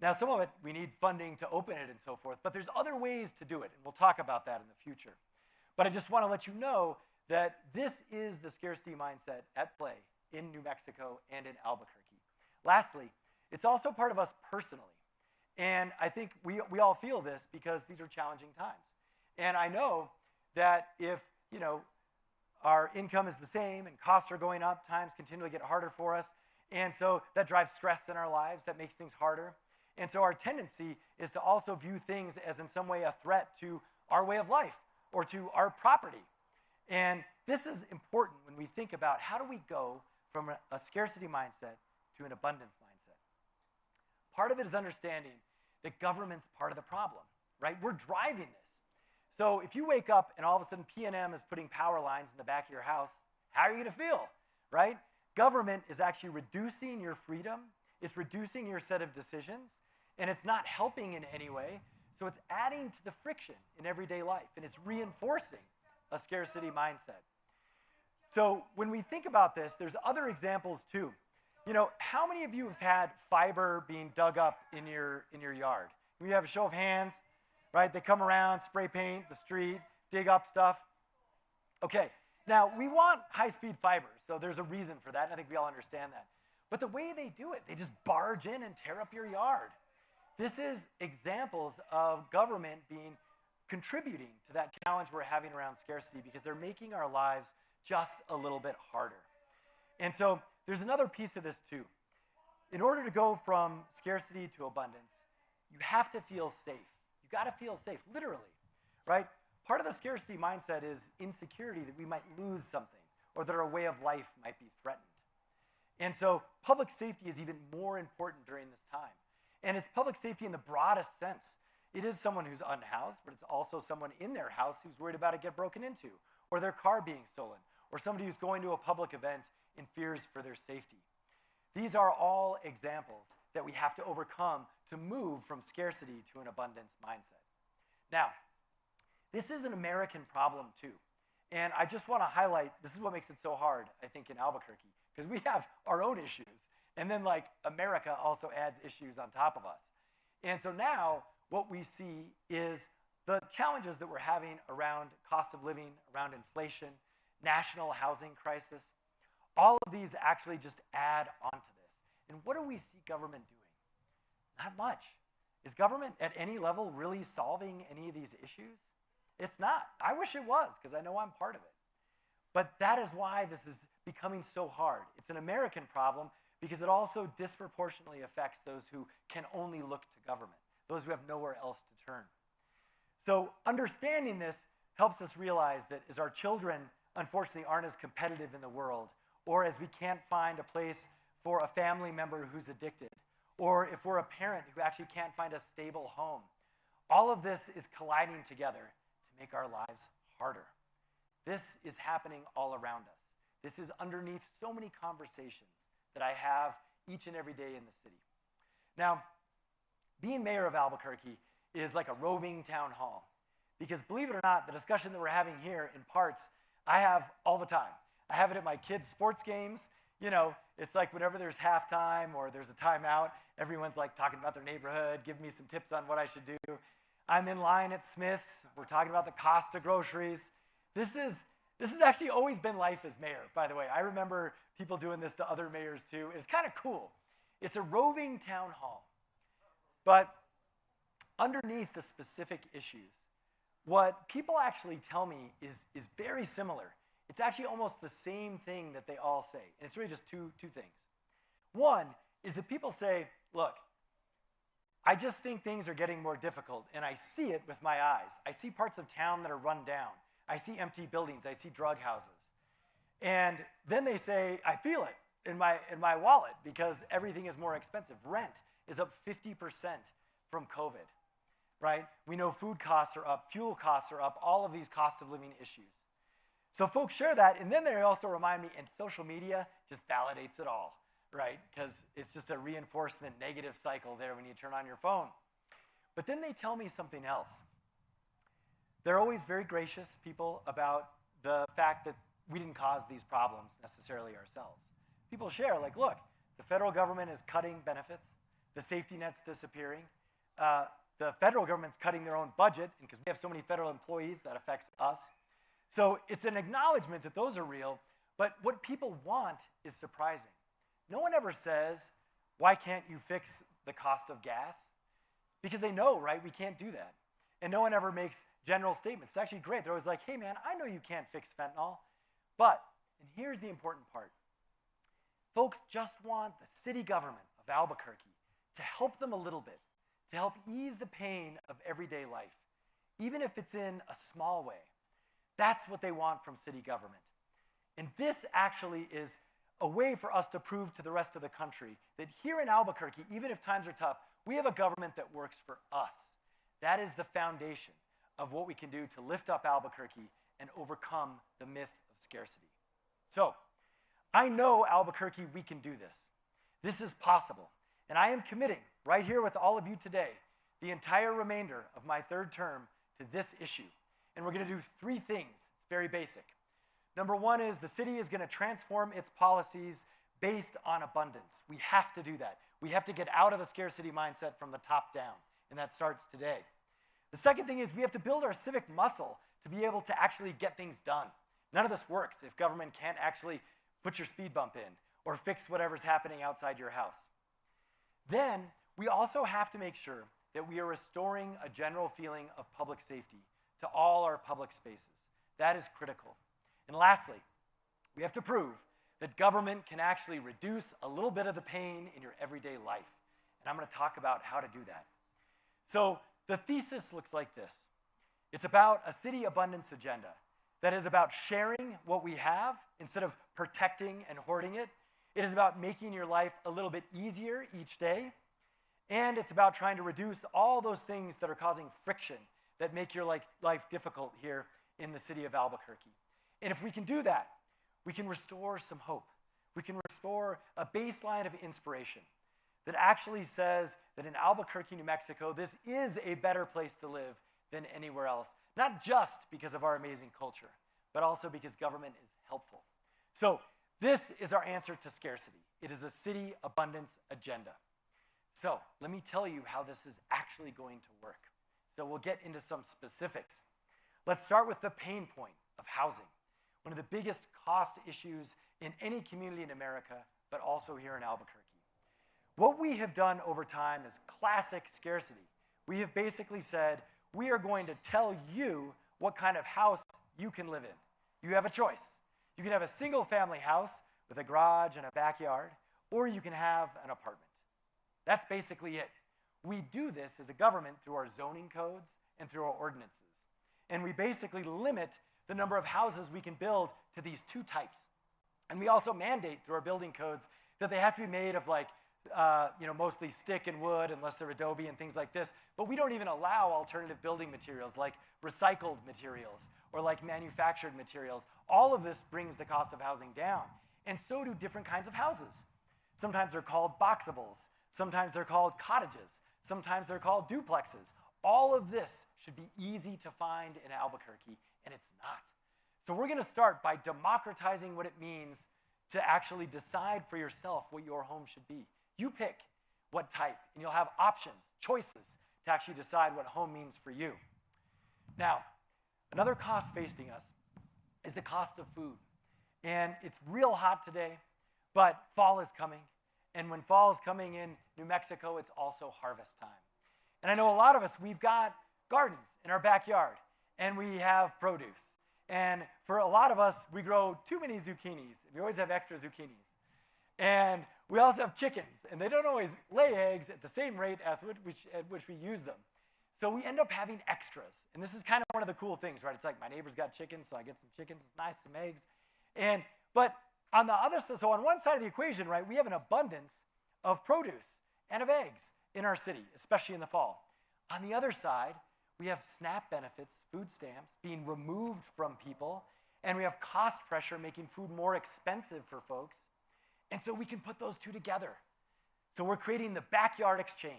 Now, some of it, we need funding to open it and so forth, but there's other ways to do it, and we'll talk about that in the future. But I just want to let you know that this is the scarcity mindset at play in New Mexico and in Albuquerque. Lastly, it's also part of us personally. And I think we all feel this because these are challenging times. And I know that if, our income is the same and costs are going up, times continually get harder for us. And so that drives stress in our lives, that makes things harder. And so our tendency is to also view things as in some way a threat to our way of life or to our property. And this is important when we think about how do we go from a scarcity mindset to an abundance mindset. Part of it is understanding that government's part of the problem, right? We're driving this. So if you wake up and all of a sudden PNM is putting power lines in the back of your house, how are you going to feel, right? Government is actually reducing your freedom. It's reducing your set of decisions, and it's not helping in any way. So it's adding to the friction in everyday life, and it's reinforcing a scarcity mindset. So when we think about this, there's other examples too. How many of you have had fiber being dug up in your yard? Can we have a show of hands, right? They come around, spray paint the street, dig up stuff. Okay, now we want high-speed fiber, so there's a reason for that, and I think we all understand that. But the way they do it, they just barge in and tear up your yard. This is examples of government contributing to that challenge we're having around scarcity because they're making our lives just a little bit harder. And so there's another piece of this too. In order to go from scarcity to abundance, you have to feel safe. You got to feel safe, literally, right? Part of the scarcity mindset is insecurity that we might lose something or that our way of life might be threatened. And so public safety is even more important during this time. And it's public safety in the broadest sense. It is someone who's unhoused, but it's also someone in their house who's worried about it get broken into, or their car being stolen, or somebody who's going to a public event and fears for their safety. These are all examples that we have to overcome to move from scarcity to an abundance mindset. Now, this is an American problem too. And I just want to highlight, this is what makes it so hard, I think, in Albuquerque, because we have our own issues. And then America also adds issues on top of us. And so now what we see is the challenges that we're having around cost of living, around inflation, national housing crisis. All of these actually just add on to this. And what do we see government doing? Not much. Is government at any level really solving any of these issues? It's not. I wish it was, because I know I'm part of it. But that is why this is becoming so hard. It's an American problem because it also disproportionately affects those who can only look to government, those who have nowhere else to turn. So understanding this helps us realize that as our children, unfortunately, aren't as competitive in the world, or as we can't find a place for a family member who's addicted, or if we're a parent who actually can't find a stable home, all of this is colliding together to make our lives harder. This is happening all around us. This is underneath so many conversations that I have each and every day in the city. Now, being mayor of Albuquerque is like a roving town hall. Because believe it or not, the discussion that we're having here in parts, I have all the time. I have it at my kids' sports games. It's like whenever there's halftime or there's a timeout, everyone's talking about their neighborhood, giving me some tips on what I should do. I'm in line at Smith's. We're talking about the cost of groceries. This has actually always been life as mayor, by the way. I remember people doing this to other mayors too. It's kind of cool. It's a roving town hall. But underneath the specific issues, what people actually tell me is very similar. It's actually almost the same thing that they all say. And it's really just two things. One is that people say, look, I just think things are getting more difficult, and I see it with my eyes. I see parts of town that are run down. I see empty buildings. I see drug houses. And then they say, I feel it in my wallet because everything is more expensive. Rent is up 50% from COVID, right? We know food costs are up, fuel costs are up, all of these cost of living issues. So folks share that, and then they also remind me, and social media just validates it all, right? Because it's just a reinforcement negative cycle there when you turn on your phone. But then they tell me something else. They're always very gracious people about the fact that we didn't cause these problems necessarily ourselves. People share, look, the federal government is cutting benefits. the safety net's disappearing. The federal government's cutting their own budget, and because we have so many federal employees, that affects us. So it's an acknowledgement that those are real, but what people want is surprising. No one ever says, why can't you fix the cost of gas? Because they know, right, we can't do that. And no one ever makes general statements. It's actually great. They're always like, hey man, I know you can't fix fentanyl, but, and here's the important part, folks just want the city government of Albuquerque to help them a little bit, to help ease the pain of everyday life, even if it's in a small way. That's what they want from city government. And this actually is a way for us to prove to the rest of the country that here in Albuquerque, even if times are tough, we have a government that works for us. That is the foundation of what we can do to lift up Albuquerque and overcome the myth of scarcity. So, I know Albuquerque, we can do this. This is possible. And I am committing, right here with all of you today, the entire remainder of my third term to this issue. And we're going to do three things. It's very basic. Number one is the city is going to transform its policies based on abundance. We have to do that. We have to get out of the scarcity mindset from the top down, and that starts today. The second thing is we have to build our civic muscle to be able to actually get things done. None of this works if government can't actually put your speed bump in or fix whatever's happening outside your house. Then we also have to make sure that we are restoring a general feeling of public safety to all our public spaces. That is critical. And lastly, we have to prove that government can actually reduce a little bit of the pain in your everyday life. And I'm going to talk about how to do that. So the thesis looks like this. It's about a city abundance agenda that is about sharing what we have instead of protecting and hoarding it. It is about making your life a little bit easier each day. And it's about trying to reduce all those things that are causing friction that make your life difficult here in the city of Albuquerque. And if we can do that, we can restore some hope. We can restore a baseline of inspiration that actually says that in Albuquerque, New Mexico, this is a better place to live than anywhere else. Not just because of our amazing culture, but also because government is helpful. So this is our answer to scarcity. It is a city abundance agenda. So let me tell you how this is actually going to work. So we'll get into some specifics. Let's start with the pain point of housing, one of the biggest cost issues in any community in America, but also here in Albuquerque. What we have done over time is classic scarcity. We have basically said, we are going to tell you what kind of house you can live in. You have a choice. You can have a single family house with a garage and a backyard, or you can have an apartment. That's basically it. We do this as a government through our zoning codes and through our ordinances. And we basically limit the number of houses we can build to these two types. And we also mandate through our building codes that they have to be made of mostly stick and wood unless they're adobe and things like this. But we don't even allow alternative building materials like recycled materials or like manufactured materials. All of this brings the cost of housing down. And so do different kinds of houses. Sometimes they're called boxables. Sometimes they're called cottages. Sometimes they're called duplexes. All of this should be easy to find in Albuquerque, and it's not. So we're going to start by democratizing what it means to actually decide for yourself what your home should be. You pick what type, and you'll have options, choices, to actually decide what home means for you. Now, another cost facing us is the cost of food. And it's real hot today, but fall is coming. And when fall is coming in New Mexico, it's also harvest time. And I know a lot of us, we've got gardens in our backyard, and we have produce. And for a lot of us, we grow too many zucchinis. We always have extra zucchinis. And we also have chickens, and they don't always lay eggs at the same rate at which we use them. So we end up having extras. And this is kind of one of the cool things, right? It's like my neighbor's got chickens, so I get some chickens. It's nice, some eggs. But on the other side, so on one side of the equation, right, we have an abundance of produce and of eggs in our city, especially in the fall. On the other side, we have SNAP benefits, food stamps, being removed from people, and we have cost pressure making food more expensive for folks. And so we can put those two together. So we're creating the backyard exchange.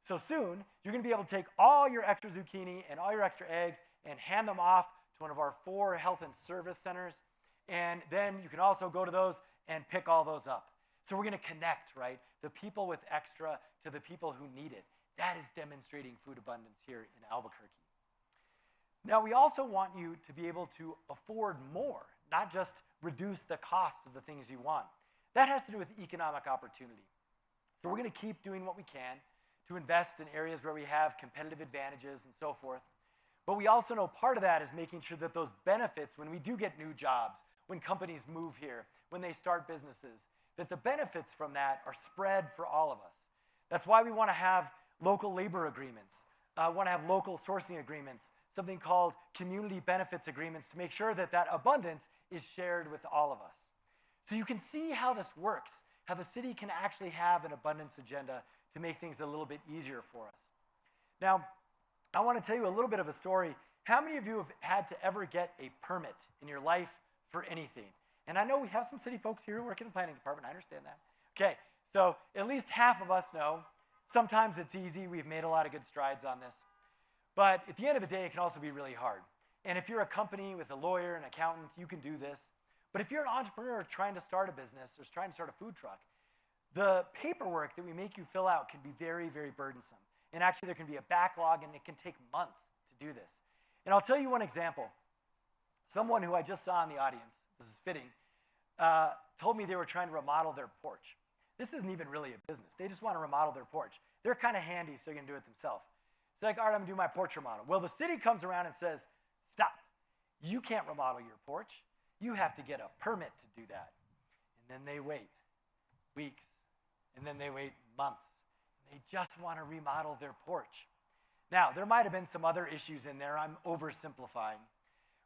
So soon, you're going to be able to take all your extra zucchini and all your extra eggs and hand them off to one of our 4 health and service centers. And then you can also go to those and pick all those up. So we're going to connect, right? The people with extra to the people who need it. That is demonstrating food abundance here in Albuquerque. Now, we also want you to be able to afford more, not just reduce the cost of the things you want. That has to do with economic opportunity. So we're going to keep doing what we can to invest in areas where we have competitive advantages and so forth. But we also know part of that is making sure that those benefits, when we do get new jobs, when companies move here, when they start businesses, that the benefits from that are spread for all of us. That's why we want to have local labor agreements, want to have local sourcing agreements, something called community benefits agreements to make sure that that abundance is shared with all of us. So you can see how this works, how the city can actually have an abundance agenda to make things a little bit easier for us. Now, I want to tell you a little bit of a story. How many of you have had to ever get a permit in your life for anything? And I know we have some city folks here who work in the planning department. I understand that. Okay, so at least half of us know. Sometimes it's easy. We've made a lot of good strides on this. But at the end of the day, it can also be really hard. And if you're a company with a lawyer, an accountant, you can do this. But if you're an entrepreneur trying to start a business or trying to start a food truck, the paperwork that we make you fill out can be very, very burdensome. And actually, there can be a backlog, and it can take months to do this. And I'll tell you one example. Someone who I just saw in the audience, this is fitting, told me they were trying to remodel their porch. This isn't even really a business. They just want to remodel their porch. They're kind of handy, so they're going to do it themselves. It's like, all right, I'm going to do my porch remodel. Well, the city comes around and says, stop. You can't remodel your porch. You have to get a permit to do that. And then they wait weeks, and then they wait months. They just want to remodel their porch. Now, there might have been some other issues in there. I'm oversimplifying.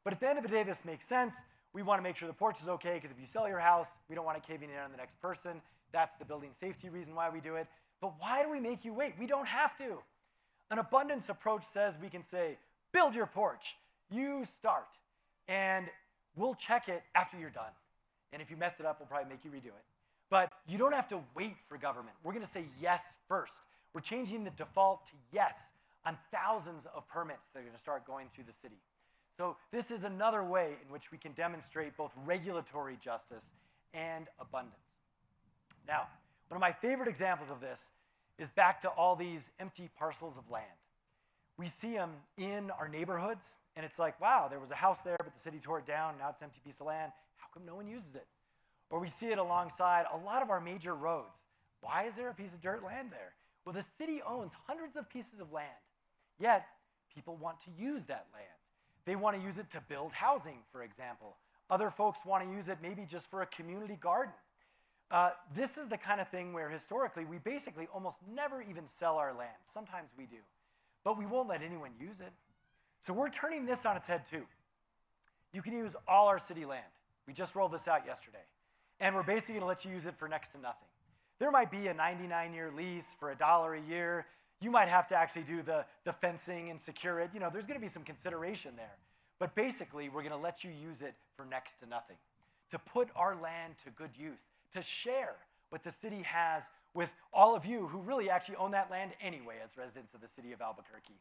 But at the end of the day, this makes sense. We want to make sure the porch is okay, because if you sell your house, we don't want it caving in on the next person. That's the building safety reason why we do it. But why do we make you wait? We don't have to. An abundance approach says we can say, build your porch. You start. And we'll check it after you're done. And if you messed it up, we'll probably make you redo it. But you don't have to wait for government. We're going to say yes first. We're changing the default to yes on thousands of permits that are going to start going through the city. So this is another way in which we can demonstrate both regulatory justice and abundance. Now, one of my favorite examples of this is back to all these empty parcels of land. We see them in our neighborhoods, and it's like, wow, there was a house there, but the city tore it down, now it's an empty piece of land. How come no one uses it? Or we see it alongside a lot of our major roads. Why is there a piece of dirt land there? Well, the city owns hundreds of pieces of land, yet people want to use that land. They want to use it to build housing, for example. Other folks want to use it maybe just for a community garden. This is the kind of thing where historically we basically almost never even sell our land. Sometimes we do, but we won't let anyone use it. So we're turning this on its head too. You can use all our city land. We just rolled this out yesterday. And we're basically going to let you use it for next to nothing. There might be a 99-year lease for $1 a year. You might have to actually do the fencing and secure it. You know, there's going to be some consideration there. But basically, we're going to let you use it for next to nothing, to put our land to good use, to share what the city has with all of you who really actually own that land anyway as residents of the city of Albuquerque.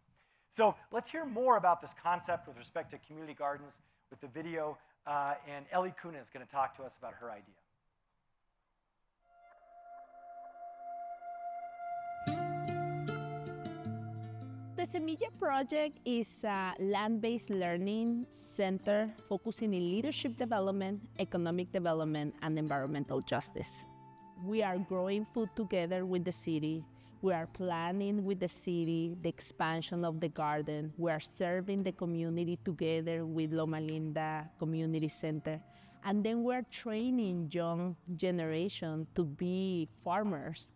So let's hear more about this concept with respect to community gardens with the video, and Ellie Kuna is going to talk to us about her idea. The Semilla Project is a land-based learning center focusing in leadership development, economic development, and environmental justice. We are growing food together with the city. We are planning with the city the expansion of the garden. We are serving the community together with Loma Linda Community Center. And then we're training young generation to be farmers,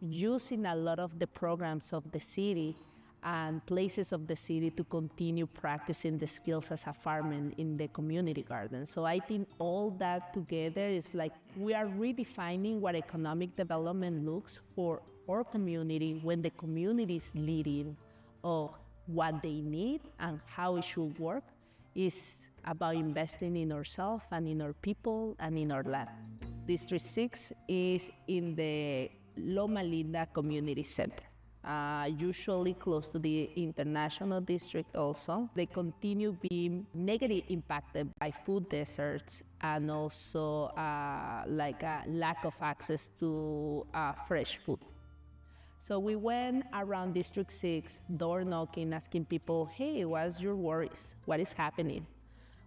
using a lot of the programs of the city and places of the city to continue practicing the skills as a farmer in the community garden. So I think all that together is like we are redefining what economic development looks for our community when the community is leading of what they need and how it should work is about investing in ourselves and in our people and in our land. District 6 is in the Loma Linda Community Center. usually close to the international district also. They continue being negatively impacted by food deserts and also like a lack of access to fresh food. So we went around District 6, door knocking, asking people, hey, what's your worries? What is happening?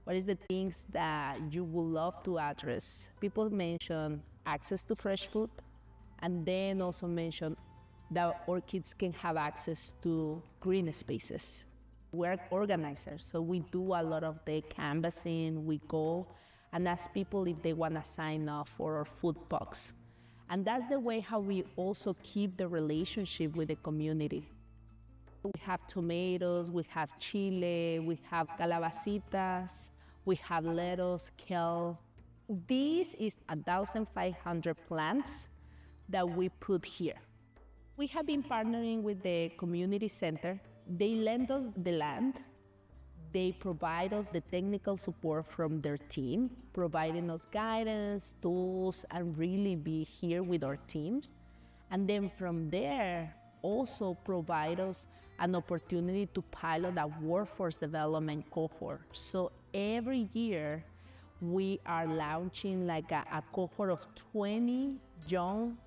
What is the things that you would love to address? People mention access to fresh food, and then also mention that our kids can have access to green spaces. We're organizers, so we do a lot of the canvassing. We go and ask people if they want to sign up for our food pucks. And that's the way how we also keep the relationship with the community. We have tomatoes, we have chile, we have calabacitas, we have lettuce, kale. This is 1,500 plants that we put here. We have been partnering with the community center. They lend us the land. They provide us the technical support from their team, providing us guidance, tools, and really be here with our team. And then from there, also provide us an opportunity to pilot a workforce development cohort. So every year, we are launching like a cohort of 20 young,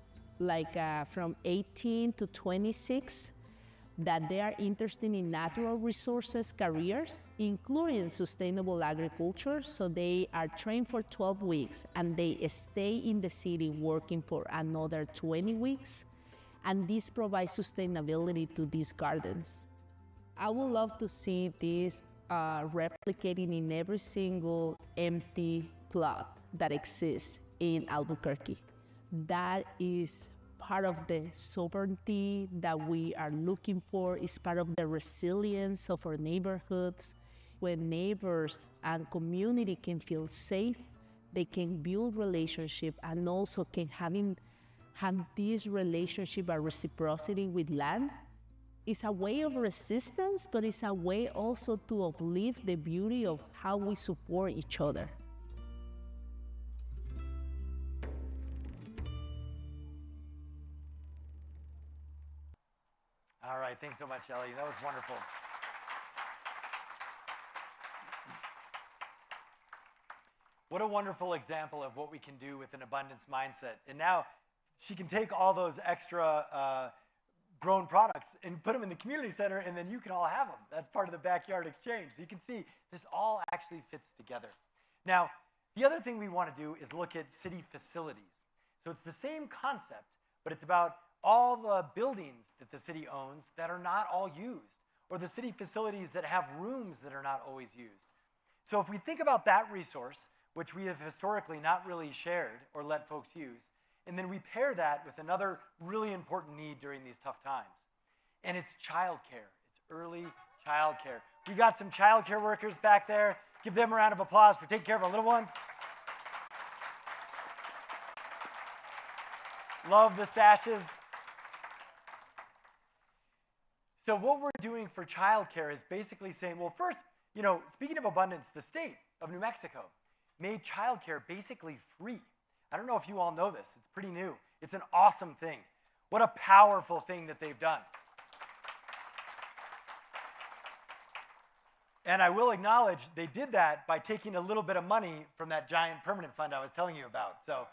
from 18 to 26, that they are interested in natural resources careers, including sustainable agriculture. So they are trained for 12 weeks and they stay in the city working for another 20 weeks. And this provides sustainability to these gardens. I would love to see this replicating in every single empty plot that exists in Albuquerque. That is part of the sovereignty that we are looking for. Is part of the resilience of our neighborhoods. When neighbors and community can feel safe, they can build relationship and also can have this relationship and reciprocity with land. It's a way of resistance, but it's a way also to uplift the beauty of how we support each other. All right, thanks so much, Ellie. That was wonderful. What a wonderful example of what we can do with an abundance mindset. And now she can take all those extra grown products and put them in the community center, and then you can all have them. That's part of the backyard exchange. So you can see this all actually fits together. Now, the other thing we want to do is look at city facilities. So it's the same concept, but it's about all the buildings that the city owns that are not all used, or the city facilities that have rooms that are not always used. So if we think about that resource, which we have historically not really shared or let folks use, and then we pair that with another really important need during these tough times, and it's childcare. It's early childcare. We've got some childcare workers back there. Give them a round of applause for taking care of our little ones. Love the sashes. So what we're doing for childcare is basically saying, well, first, speaking of abundance, the state of New Mexico made childcare basically free. I don't know if you all know this. It's pretty new. It's an awesome thing. What a powerful thing that they've done. And I will acknowledge they did that by taking a little bit of money from that giant permanent fund I was telling you about. So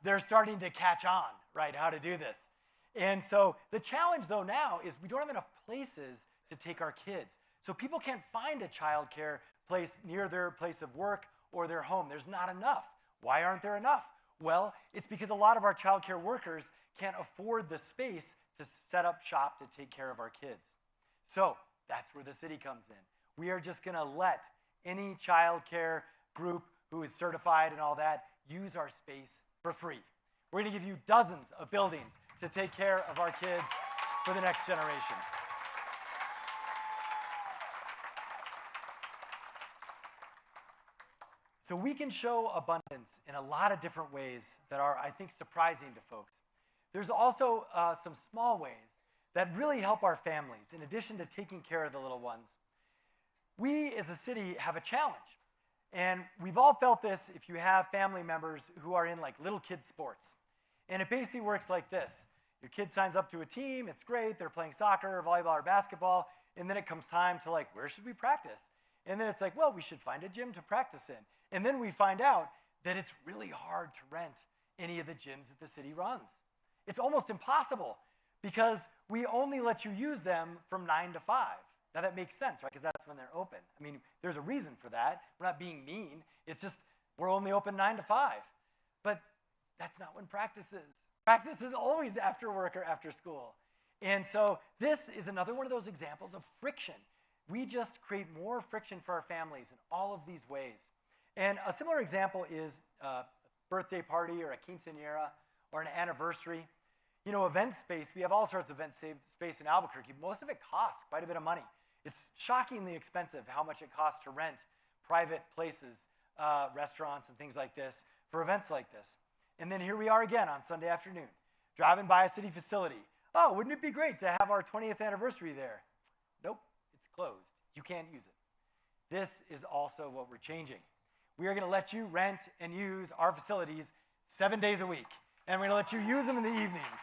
they're starting to catch on, right, how to do this. And so the challenge, though, now is we don't have enough places to take our kids. So people can't find a childcare place near their place of work or their home. There's not enough. Why aren't there enough? Well, it's because a lot of our childcare workers can't afford the space to set up shop to take care of our kids. So that's where the city comes in. We are just going to let any childcare group who is certified and all that use our space for free. We're going to give you dozens of buildings to take care of our kids for the next generation. So we can show abundance in a lot of different ways that are, I think, surprising to folks. There's also some small ways that really help our families, in addition to taking care of the little ones. We, as a city, have a challenge. And we've all felt this if you have family members who are in like little kid sports. And it basically works like this. Your kid signs up to a team, it's great, they're playing soccer or volleyball or basketball, and then it comes time to like, where should we practice? And then it's like, well, we should find a gym to practice in. And then we find out that it's really hard to rent any of the gyms that the city runs. It's almost impossible because we only let you use them from 9 to 5. Now that makes sense, right? Because that's when they're open. I mean, there's a reason for that. We're not being mean. It's just we're only open 9 to 5. But that's not when practice is. Practice is always after work or after school. And so this is another one of those examples of friction. We just create more friction for our families in all of these ways. And a similar example is a birthday party or a quinceañera or an anniversary. You know, event space, we have all sorts of event space in Albuquerque. Most of it costs quite a bit of money. It's shockingly expensive how much it costs to rent private places, restaurants and things like this for events like this. And then here we are again on Sunday afternoon, driving by a city facility. Oh, wouldn't it be great to have our 20th anniversary there? Nope, it's closed. You can't use it. This is also what we're changing. We are going to let you rent and use our facilities 7 days a week. And we're going to let you use them in the evenings.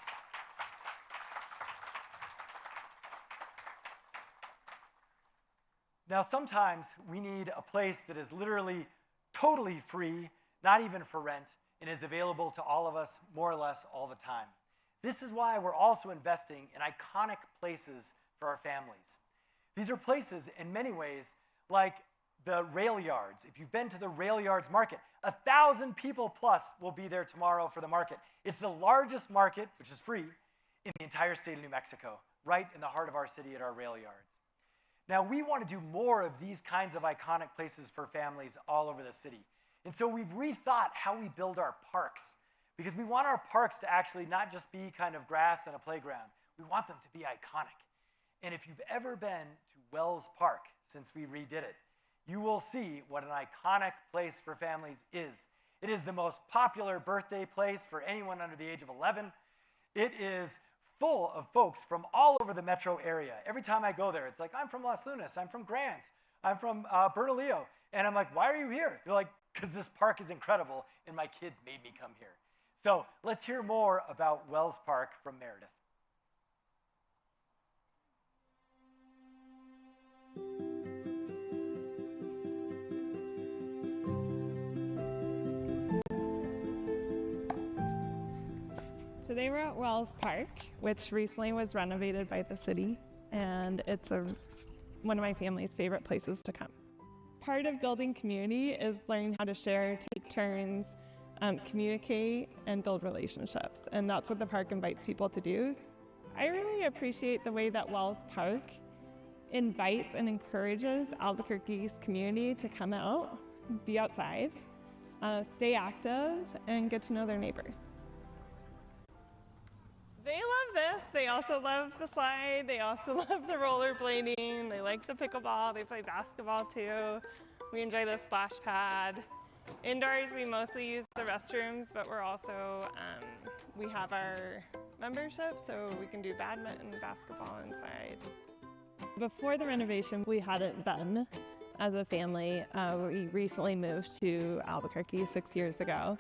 Now, sometimes we need a place that is literally totally free, not even for rent, and is available to all of us more or less all the time. This is why we're also investing in iconic places for our families. These are places in many ways like the rail yards. If you've been to the rail yards market, 1,000 people plus will be there tomorrow for the market. It's the largest market, which is free, in the entire state of New Mexico, right in the heart of our city at our rail yards. Now, we want to do more of these kinds of iconic places for families all over the city. And so we've rethought how we build our parks, because we want our parks to actually not just be kind of grass and a playground. We want them to be iconic. And if you've ever been to Wells Park since we redid it, you will see what an iconic place for families is. It is the most popular birthday place for anyone under the age of 11. It is full of folks from all over the metro area. Every time I go there, it's like, I'm from Las Lunas, I'm from Grants, I'm from Bernalillo. And I'm like, why are you here? They're like, because this park is incredible and my kids made me come here. So let's hear more about Wells Park from Meredith. Today we're at Wells Park, which recently was renovated by the city, and it's one of my family's favorite places to come. Part of building community is learning how to share, take turns, communicate, and build relationships, and that's what the park invites people to do. I really appreciate the way that Wells Park invites and encourages Albuquerque's community to come out, be outside, stay active, and get to know their neighbors. They love this. They also love the slide. They also love the rollerblading. They like the pickleball. They play basketball too. We enjoy the splash pad. Indoors, we mostly use the restrooms, but we're also, we have our membership, so we can do badminton and basketball inside. Before the renovation, we hadn't been as a family. We recently moved to Albuquerque 6 years ago.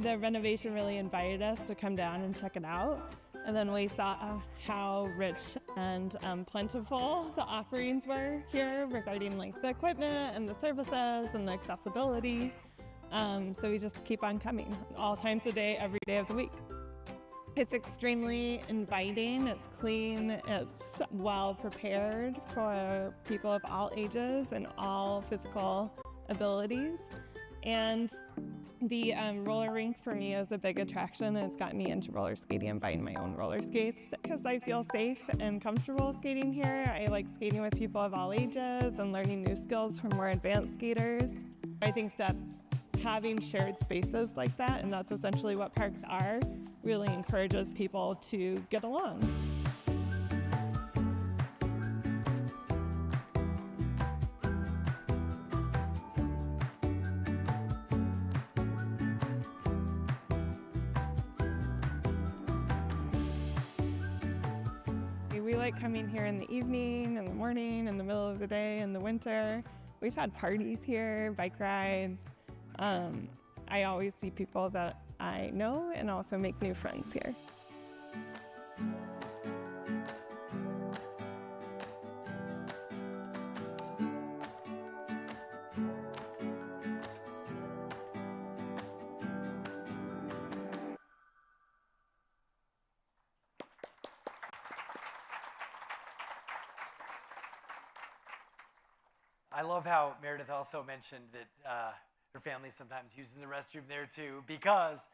The renovation really invited us to come down and check it out. And then we saw how rich and plentiful the offerings were here regarding like the equipment and the services and the accessibility. So we just keep on coming all times of the day, every day of the week. It's extremely inviting, it's clean, it's well prepared for people of all ages and all physical abilities. And the roller rink for me is a big attraction. It's gotten me into roller skating and buying my own roller skates because I feel safe and comfortable skating here. I like skating with people of all ages and learning new skills from more advanced skaters. I think that having shared spaces like that, and that's essentially what parks are, really encourages people to get along. We like coming here in the evening, in the morning, in the middle of the day, in the winter. We've had parties here, bike rides. I always see people that I know and also make new friends here. I love how Meredith also mentioned that her family sometimes uses the restroom there too, because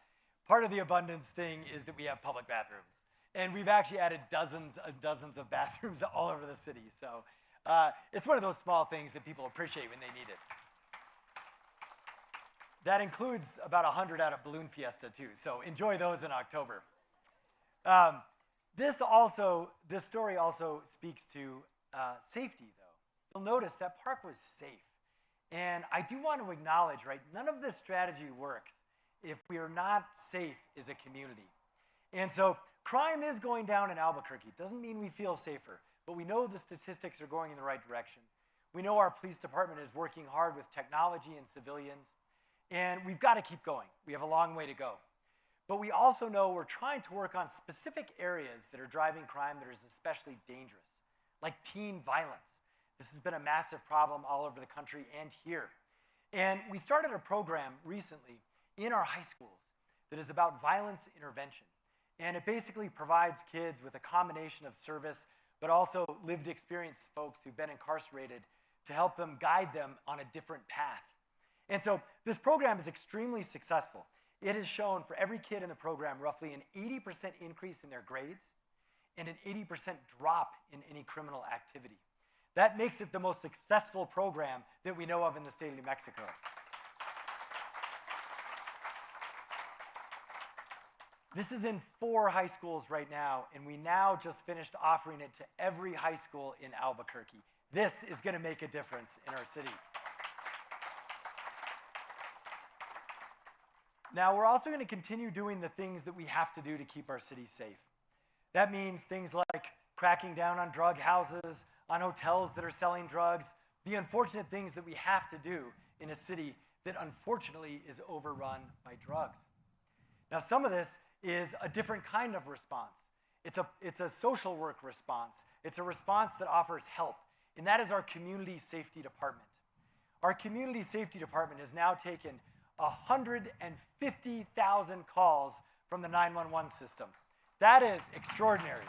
part of the abundance thing is that we have public bathrooms. And we've actually added dozens and dozens of bathrooms all over the city. So it's one of those small things that people appreciate when they need it. That includes about 100 out at Balloon Fiesta too. So enjoy those in October. This story also speaks to safety, though. You'll notice that park was safe. And I do want to acknowledge, right, none of this strategy works if we are not safe as a community. And so crime is going down in Albuquerque. It doesn't mean we feel safer, but we know the statistics are going in the right direction. We know our police department is working hard with technology and civilians, and we've got to keep going. We have a long way to go. But we also know we're trying to work on specific areas that are driving crime that is especially dangerous, like teen violence. This has been a massive problem all over the country and here. And we started a program recently in our high schools that is about violence intervention. And it basically provides kids with a combination of service, but also lived experience folks who've been incarcerated to help them guide them on a different path. And so this program is extremely successful. It has shown for every kid in the program roughly an 80% increase in their grades and an 80% drop in any criminal activity. That makes it the most successful program that we know of in the state of New Mexico. This is in 4 high schools right now, and we now just finished offering it to every high school in Albuquerque. This is going to make a difference in our city. Now, we're also going to continue doing the things that we have to do to keep our city safe. That means things like cracking down on drug houses, on hotels that are selling drugs, the unfortunate things that we have to do in a city that unfortunately is overrun by drugs. Now, some of this is a different kind of response. It's a social work response. It's a response that offers help, and that is our community safety department. Our community safety department has now taken 150,000 calls from the 911 system. That is extraordinary.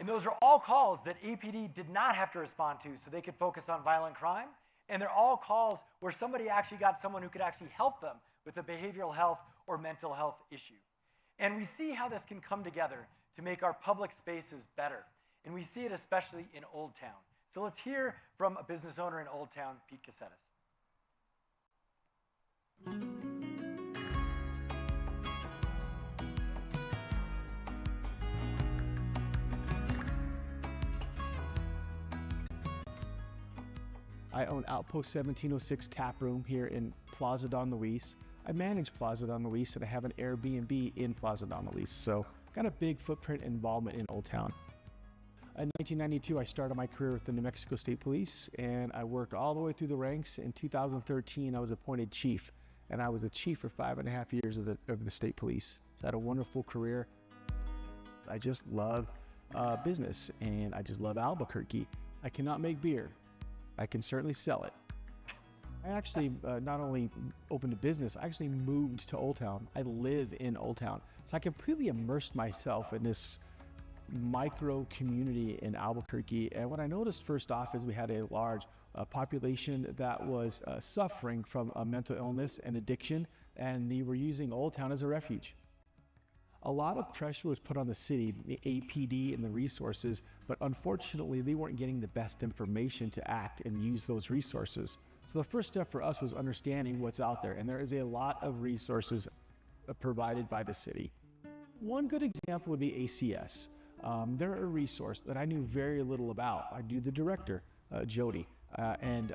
And those are all calls that APD did not have to respond to so they could focus on violent crime. And they're all calls where somebody actually got someone who could actually help them with a behavioral health or mental health issue. And we see how this can come together to make our public spaces better. And we see it especially in Old Town. So let's hear from a business owner in Old Town, Pete Cassettis. I own Outpost 1706 Tap Room here in Plaza Don Luis. I manage Plaza Don Luis, and I have an Airbnb in Plaza Don Luis, so I've got a big footprint involvement in Old Town. In 1992, I started my career with the New Mexico State Police, and I worked all the way through the ranks. In 2013, I was appointed chief, and I was a chief for 5.5 years of the state police. So I had a wonderful career. I just love business, and I just love Albuquerque. I cannot make beer. I can certainly sell it. I actually not only opened a business, I actually moved to Old Town. I live in Old Town. So I completely immersed myself in this micro community in Albuquerque. And what I noticed first off is we had a large population that was suffering from mental illness and addiction, and they were using Old Town as a refuge. A lot of pressure was put on the city, the APD and the resources, but unfortunately they weren't getting the best information to act and use those resources. So the first step for us was understanding what's out there, and there is a lot of resources provided by the city. One good example would be ACS. They're a resource that I knew very little about. I knew the director, Jody, and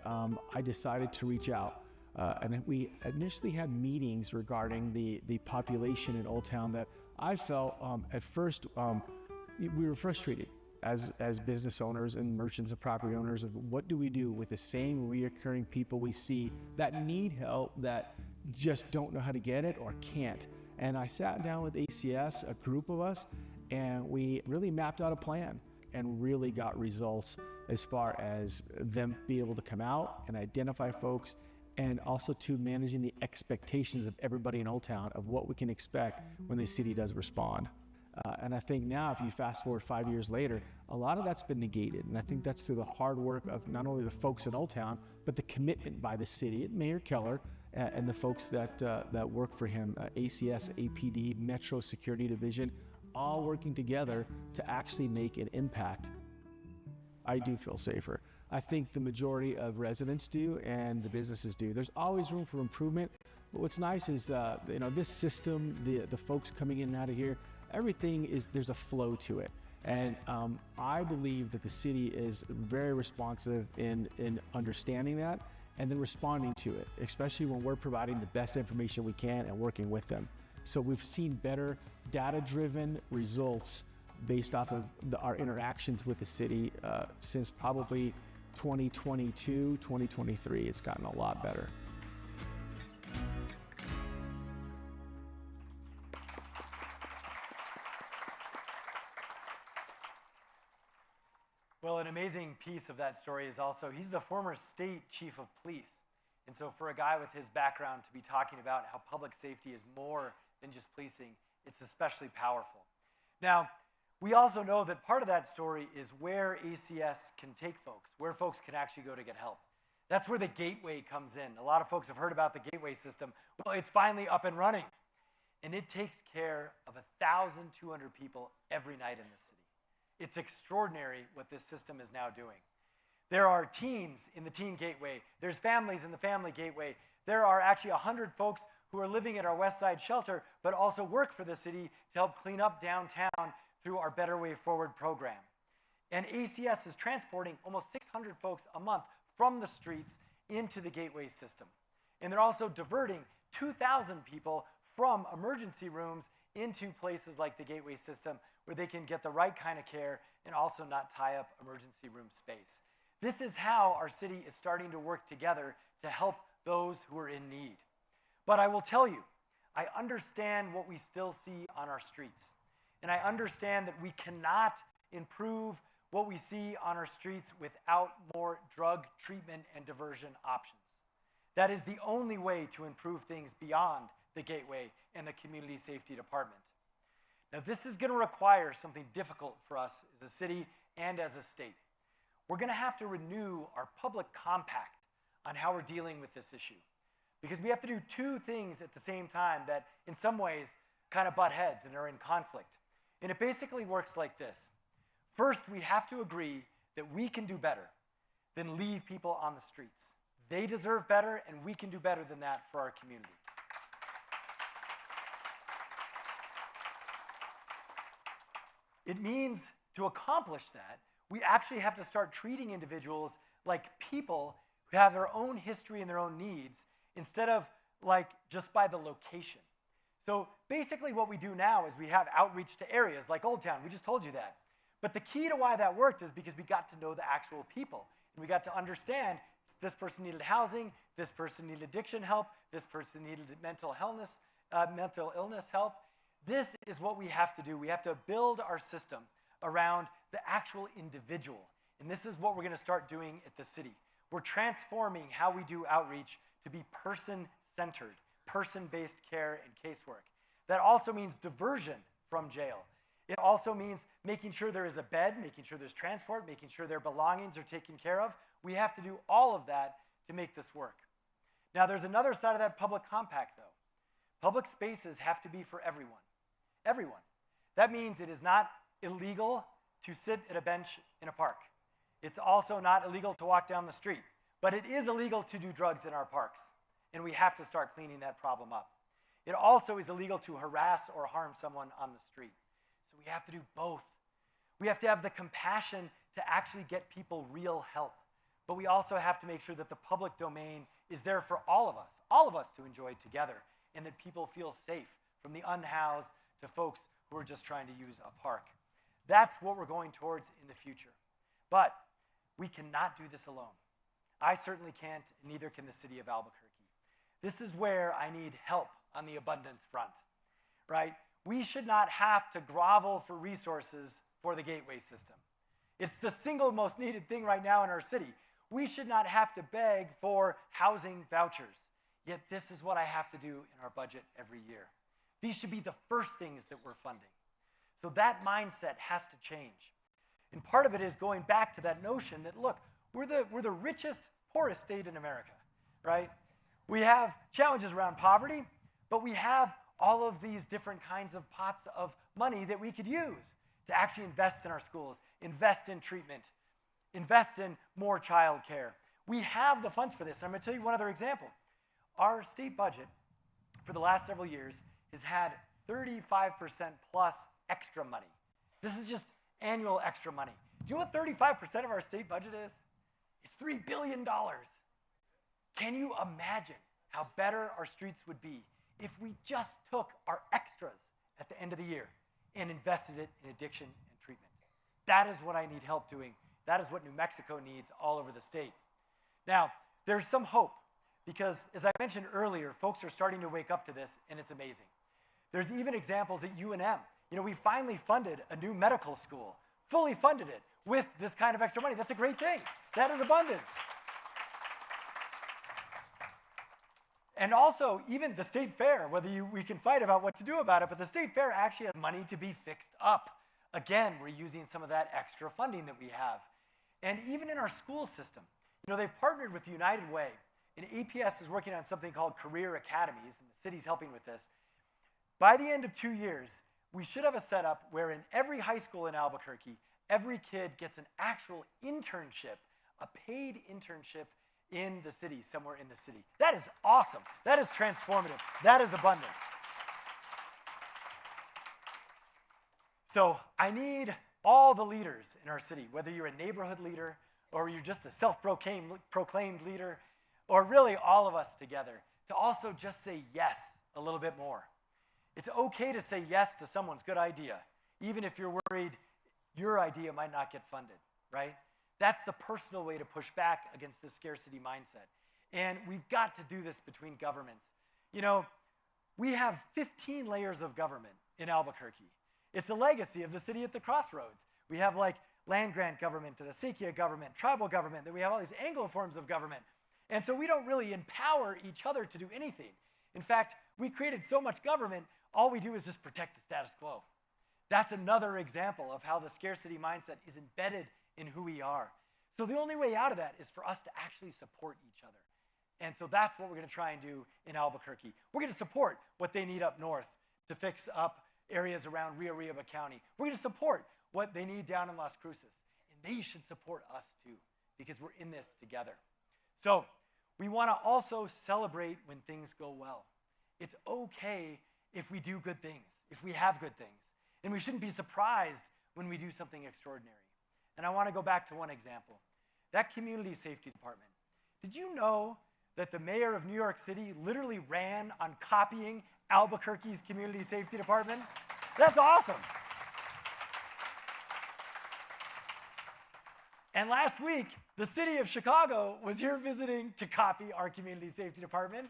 I decided to reach out. And we initially had meetings regarding the population in Old Town that I felt at first we were frustrated as business owners and merchants and property owners of what do we do with the same reoccurring people we see that need help that just don't know how to get it or can't. And I sat down with ACS, a group of us, and we really mapped out a plan and really got results as far as them be able to come out and identify folks, and also to managing the expectations of everybody in Old Town of what we can expect when the city does respond. And I think now, if you fast forward 5 years later, a lot of that's been negated. And I think that's through the hard work of not only the folks in Old Town, but the commitment by the city, Mayor Keller, and the folks that work for him, ACS, APD, Metro Security Division, all working together to actually make an impact. I do feel safer. I think the majority of residents do and the businesses do. There's always room for improvement, but what's nice is this system, the folks coming in and out of here, everything there's a flow to it. And I believe that the city is very responsive in understanding that and then responding to it, especially when we're providing the best information we can and working with them. So we've seen better data-driven results based off of our interactions with the city since probably 2022, 2023. It's gotten a lot better. Well, an amazing piece of that story is also, he's the former state chief of police. And so for a guy with his background to be talking about how public safety is more than just policing, it's especially powerful. Now, we also know that part of that story is where ACS can take folks, where folks can actually go to get help. That's where the gateway comes in. A lot of folks have heard about the gateway system. Well, it's finally up and running. And it takes care of 1,200 people every night in the city. It's extraordinary what this system is now doing. There are teens in the teen gateway. There's families in the family gateway. There are actually 100 folks who are living at our West Side shelter, but also work for the city to help clean up downtown through our Better Way Forward program. And ACS is transporting almost 600 folks a month from the streets into the gateway system. And they're also diverting 2,000 people from emergency rooms into places like the gateway system where they can get the right kind of care and also not tie up emergency room space. This is how our city is starting to work together to help those who are in need. But I will tell you, I understand what we still see on our streets. And I understand that we cannot improve what we see on our streets without more drug treatment and diversion options. That is the only way to improve things beyond the gateway and the community safety department. Now, this is going to require something difficult for us as a city and as a state. We're going to have to renew our public compact on how we're dealing with this issue, because we have to do two things at the same time that in some ways kind of butt heads and are in conflict. And it basically works like this. First, we have to agree that we can do better than leave people on the streets. They deserve better, and we can do better than that for our community. It means to accomplish that, we actually have to start treating individuals like people who have their own history and their own needs instead of like just by the location. So basically what we do now is we have outreach to areas like Old Town. We just told you that. But the key to why that worked is because we got to know the actual people. And we got to understand this person needed housing, this person needed addiction help, this person needed mental illness help. This is what we have to do. We have to build our system around the actual individual. And this is what we're going to start doing at the city. We're transforming how we do outreach to be person-centered, person-based care and casework. That also means diversion from jail. It also means making sure there is a bed, making sure there's transport, making sure their belongings are taken care of. We have to do all of that to make this work. Now, there's another side of that public compact, though. Public spaces have to be for everyone. Everyone. That means it is not illegal to sit at a bench in a park. It's also not illegal to walk down the street. But it is illegal to do drugs in our parks. And we have to start cleaning that problem up. It also is illegal to harass or harm someone on the street. So we have to do both. We have to have the compassion to actually get people real help. But we also have to make sure that the public domain is there for all of us to enjoy together, and that people feel safe, from the unhoused to folks who are just trying to use a park. That's what we're going towards in the future. But we cannot do this alone. I certainly can't, and neither can the city of Albuquerque. This is where I need help on the abundance front, right? We should not have to grovel for resources for the gateway system. It's the single most needed thing right now in our city. We should not have to beg for housing vouchers. Yet this is what I have to do in our budget every year. These should be the first things that we're funding. So that mindset has to change. And part of it is going back to that notion that, look, we're the richest, poorest state in America, right? We have challenges around poverty, but we have all of these different kinds of pots of money that we could use to actually invest in our schools, invest in treatment, invest in more child care. We have the funds for this. And I'm going to tell you one other example. Our state budget for the last several years has had 35% plus extra money. This is just annual extra money. Do you know what 35% of our state budget is? It's $3 billion. Can you imagine how better our streets would be if we just took our extras at the end of the year and invested it in addiction and treatment? That is what I need help doing. That is what New Mexico needs all over the state. Now, there's some hope because, as I mentioned earlier, folks are starting to wake up to this, and it's amazing. There's even examples at UNM. You know, we finally funded a new medical school, fully funded it with this kind of extra money. That's a great thing. That is abundance. And also, even the state fair, we can fight about what to do about it, but the state fair actually has money to be fixed up. Again, we're using some of that extra funding that we have. And even in our school system, you know, they've partnered with United Way, and APS is working on something called Career Academies, and the city's helping with this. By the end of 2 years, we should have a setup where in every high school in Albuquerque, every kid gets an actual internship, a paid internship in the city, somewhere in the city. That is awesome. That is transformative. That is abundance. So I need all the leaders in our city, whether you're a neighborhood leader or you're just a self-proclaimed leader, or really all of us together, to also just say yes a little bit more. It's okay to say yes to someone's good idea, even if you're worried your idea might not get funded, right? That's the personal way to push back against this scarcity mindset. And we've got to do this between governments. You know, we have 15 layers of government in Albuquerque. It's a legacy of the city at the crossroads. We have like land grant government, and a Acequia government, tribal government, then we have all these Anglo forms of government. And so we don't really empower each other to do anything. In fact, we created so much government, all we do is just protect the status quo. That's another example of how the scarcity mindset is embedded in who we are. So the only way out of that is for us to actually support each other. And so that's what we're going to try and do in Albuquerque. We're going to support what they need up north to fix up areas around Rio Arriba County. We're going to support what they need down in Las Cruces. And they should support us too, because we're in this together. So we want to also celebrate when things go well. It's okay if we do good things, if we have good things. And we shouldn't be surprised when we do something extraordinary. And I want to go back to one example. That community safety department. Did you know that the mayor of New York City literally ran on copying Albuquerque's community safety department? That's awesome. And last week, the city of Chicago was here visiting to copy our community safety department.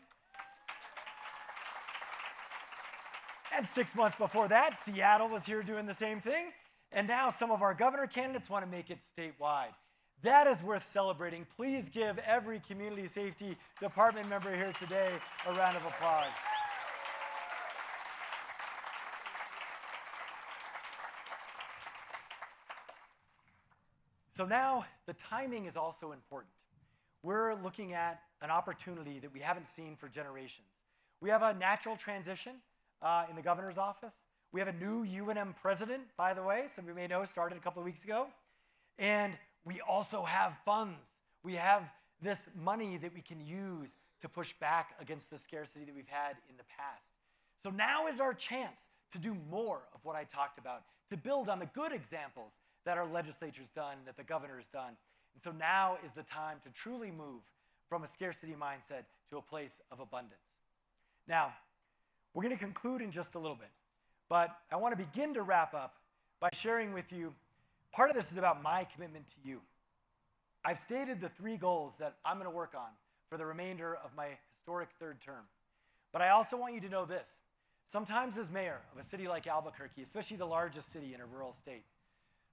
And 6 months before that, Seattle was here doing the same thing. And now some of our governor candidates want to make it statewide. That is worth celebrating. Please give every community safety department member here today a round of applause. So now the timing is also important. We're looking at an opportunity that we haven't seen for generations. We have a natural transition in the governor's office. We have a new UNM president, by the way, some of you may know, started a couple of weeks ago. And we also have funds. We have this money that we can use to push back against the scarcity that we've had in the past. So now is our chance to do more of what I talked about, to build on the good examples that our legislature's done, that the governor's done. And so now is the time to truly move from a scarcity mindset to a place of abundance. Now, we're going to conclude in just a little bit, but I want to begin to wrap up by sharing with you, part of this is about my commitment to you. I've stated the 3 goals that I'm going to work on for the remainder of my historic 3rd term. But I also want you to know this. Sometimes as mayor of a city like Albuquerque, especially the largest city in a rural state,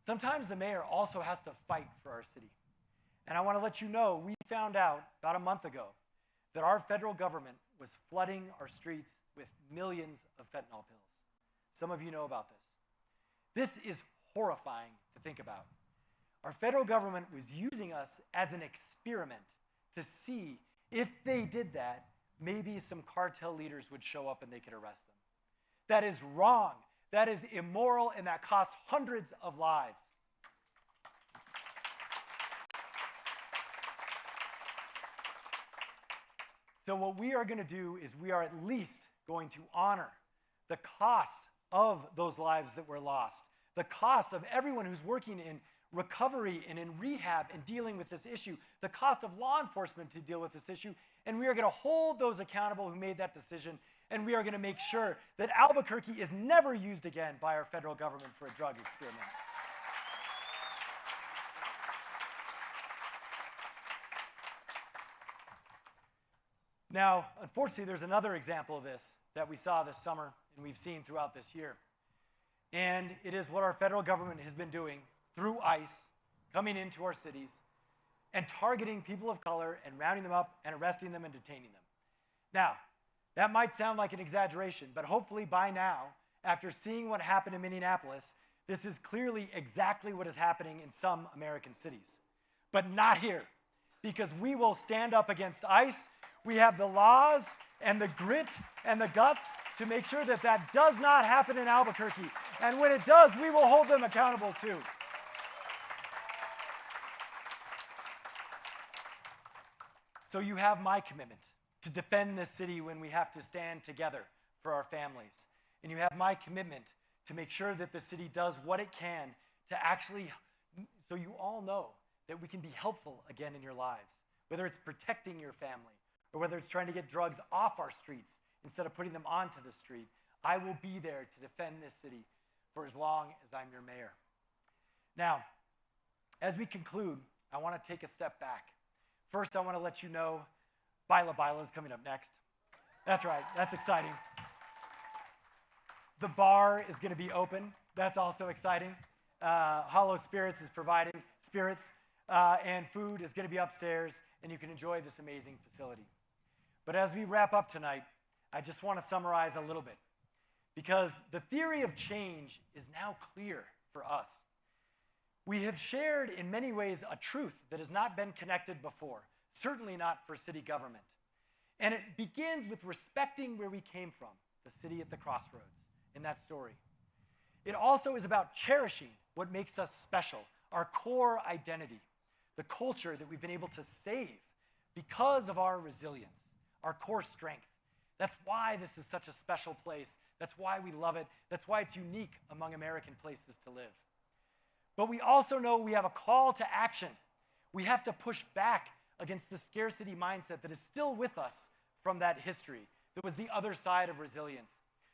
sometimes the mayor also has to fight for our city. And I want to let you know, we found out about a month ago that our federal government was flooding our streets with millions of fentanyl pills. Some of you know about this. This is horrifying to think about. Our federal government was using us as an experiment to see if they did that, maybe some cartel leaders would show up and they could arrest them. That is wrong. That is immoral, and that cost hundreds of lives. So what we are going to do is we are at least going to honor the cost of those lives that were lost, the cost of everyone who's working in recovery and in rehab and dealing with this issue, the cost of law enforcement to deal with this issue, and we are going to hold those accountable who made that decision, and we are going to make sure that Albuquerque is never used again by our federal government for a drug experiment. Now, unfortunately, there's another example of this that we saw this summer and we've seen throughout this year. And it is what our federal government has been doing through ICE, coming into our cities and targeting people of color and rounding them up and arresting them and detaining them. Now, that might sound like an exaggeration, but hopefully by now, after seeing what happened in Minneapolis, this is clearly exactly what is happening in some American cities. But not here, because we will stand up against ICE. We have the laws and the grit and the guts to make sure that that does not happen in Albuquerque. And when it does, we will hold them accountable too. So you have my commitment to defend this city when we have to stand together for our families. And you have my commitment to make sure that the city does what it can to actually, so you all know that we can be helpful again in your lives, whether it's protecting your family or whether it's trying to get drugs off our streets instead of putting them onto the street. I will be there to defend this city for as long as I'm your mayor. Now, as we conclude, I want to take a step back. First, I want to let you know Baila Baila is coming up next. That's right, that's exciting. The bar is going to be open. That's also exciting. Hollow Spirits is providing spirits, and food is going to be upstairs, and you can enjoy this amazing facility. But as we wrap up tonight, I just want to summarize a little bit, because the theory of change is now clear for us. We have shared in many ways a truth that has not been connected before, certainly not for city government. And it begins with respecting where we came from, the city at the crossroads, in that story. It also is about cherishing what makes us special, our core identity, the culture that we've been able to save because of our resilience, our core strength. That's why this is such a special place. That's why we love it. That's why it's unique among American places to live. But we also know we have a call to action. We have to push back against the scarcity mindset that is still with us from that history, that was the other side of resilience.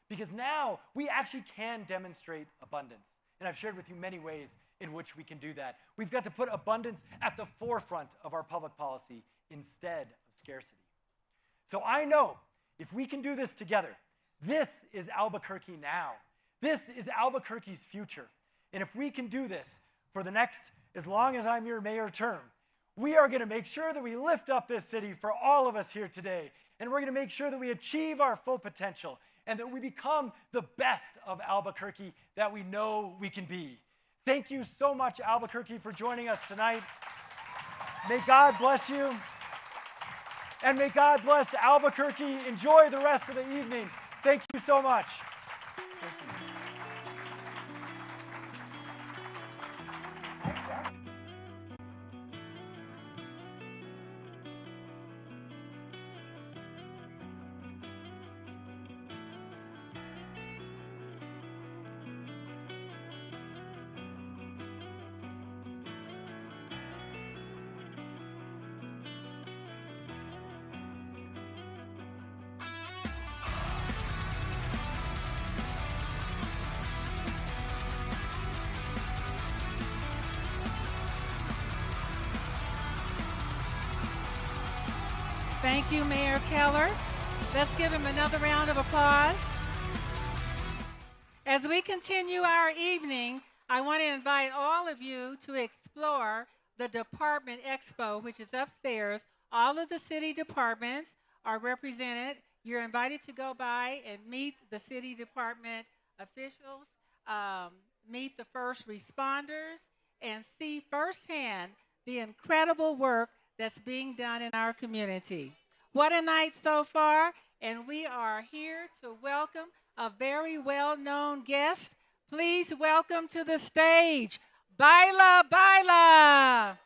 Because now we actually can demonstrate abundance. And I've shared with you many ways in which we can do that. We've got to put abundance at the forefront of our public policy instead of scarcity. So I know if we can do this together, this is Albuquerque now. This is Albuquerque's future. And if we can do this for the next, as long as I'm your mayor term, we are going to make sure that we lift up this city for all of us here today. And we're going to make sure that we achieve our full potential and that we become the best of Albuquerque that we know we can be. Thank you so much, Albuquerque, for joining us tonight. May God bless you. And may God bless Albuquerque. Enjoy the rest of the evening. Thank you so much. Thank you. Thank you, Mayor Keller. Let's give him another round of applause. As we continue our evening, I want to invite all of you to explore the Department Expo, which is upstairs. All of the city departments are represented. You're invited to go by and meet the city department officials. meet the first responders, and see firsthand the incredible work that's being done in our community. What a night so far, and we are here to welcome a very well-known guest. Please welcome to the stage, Baila Baila.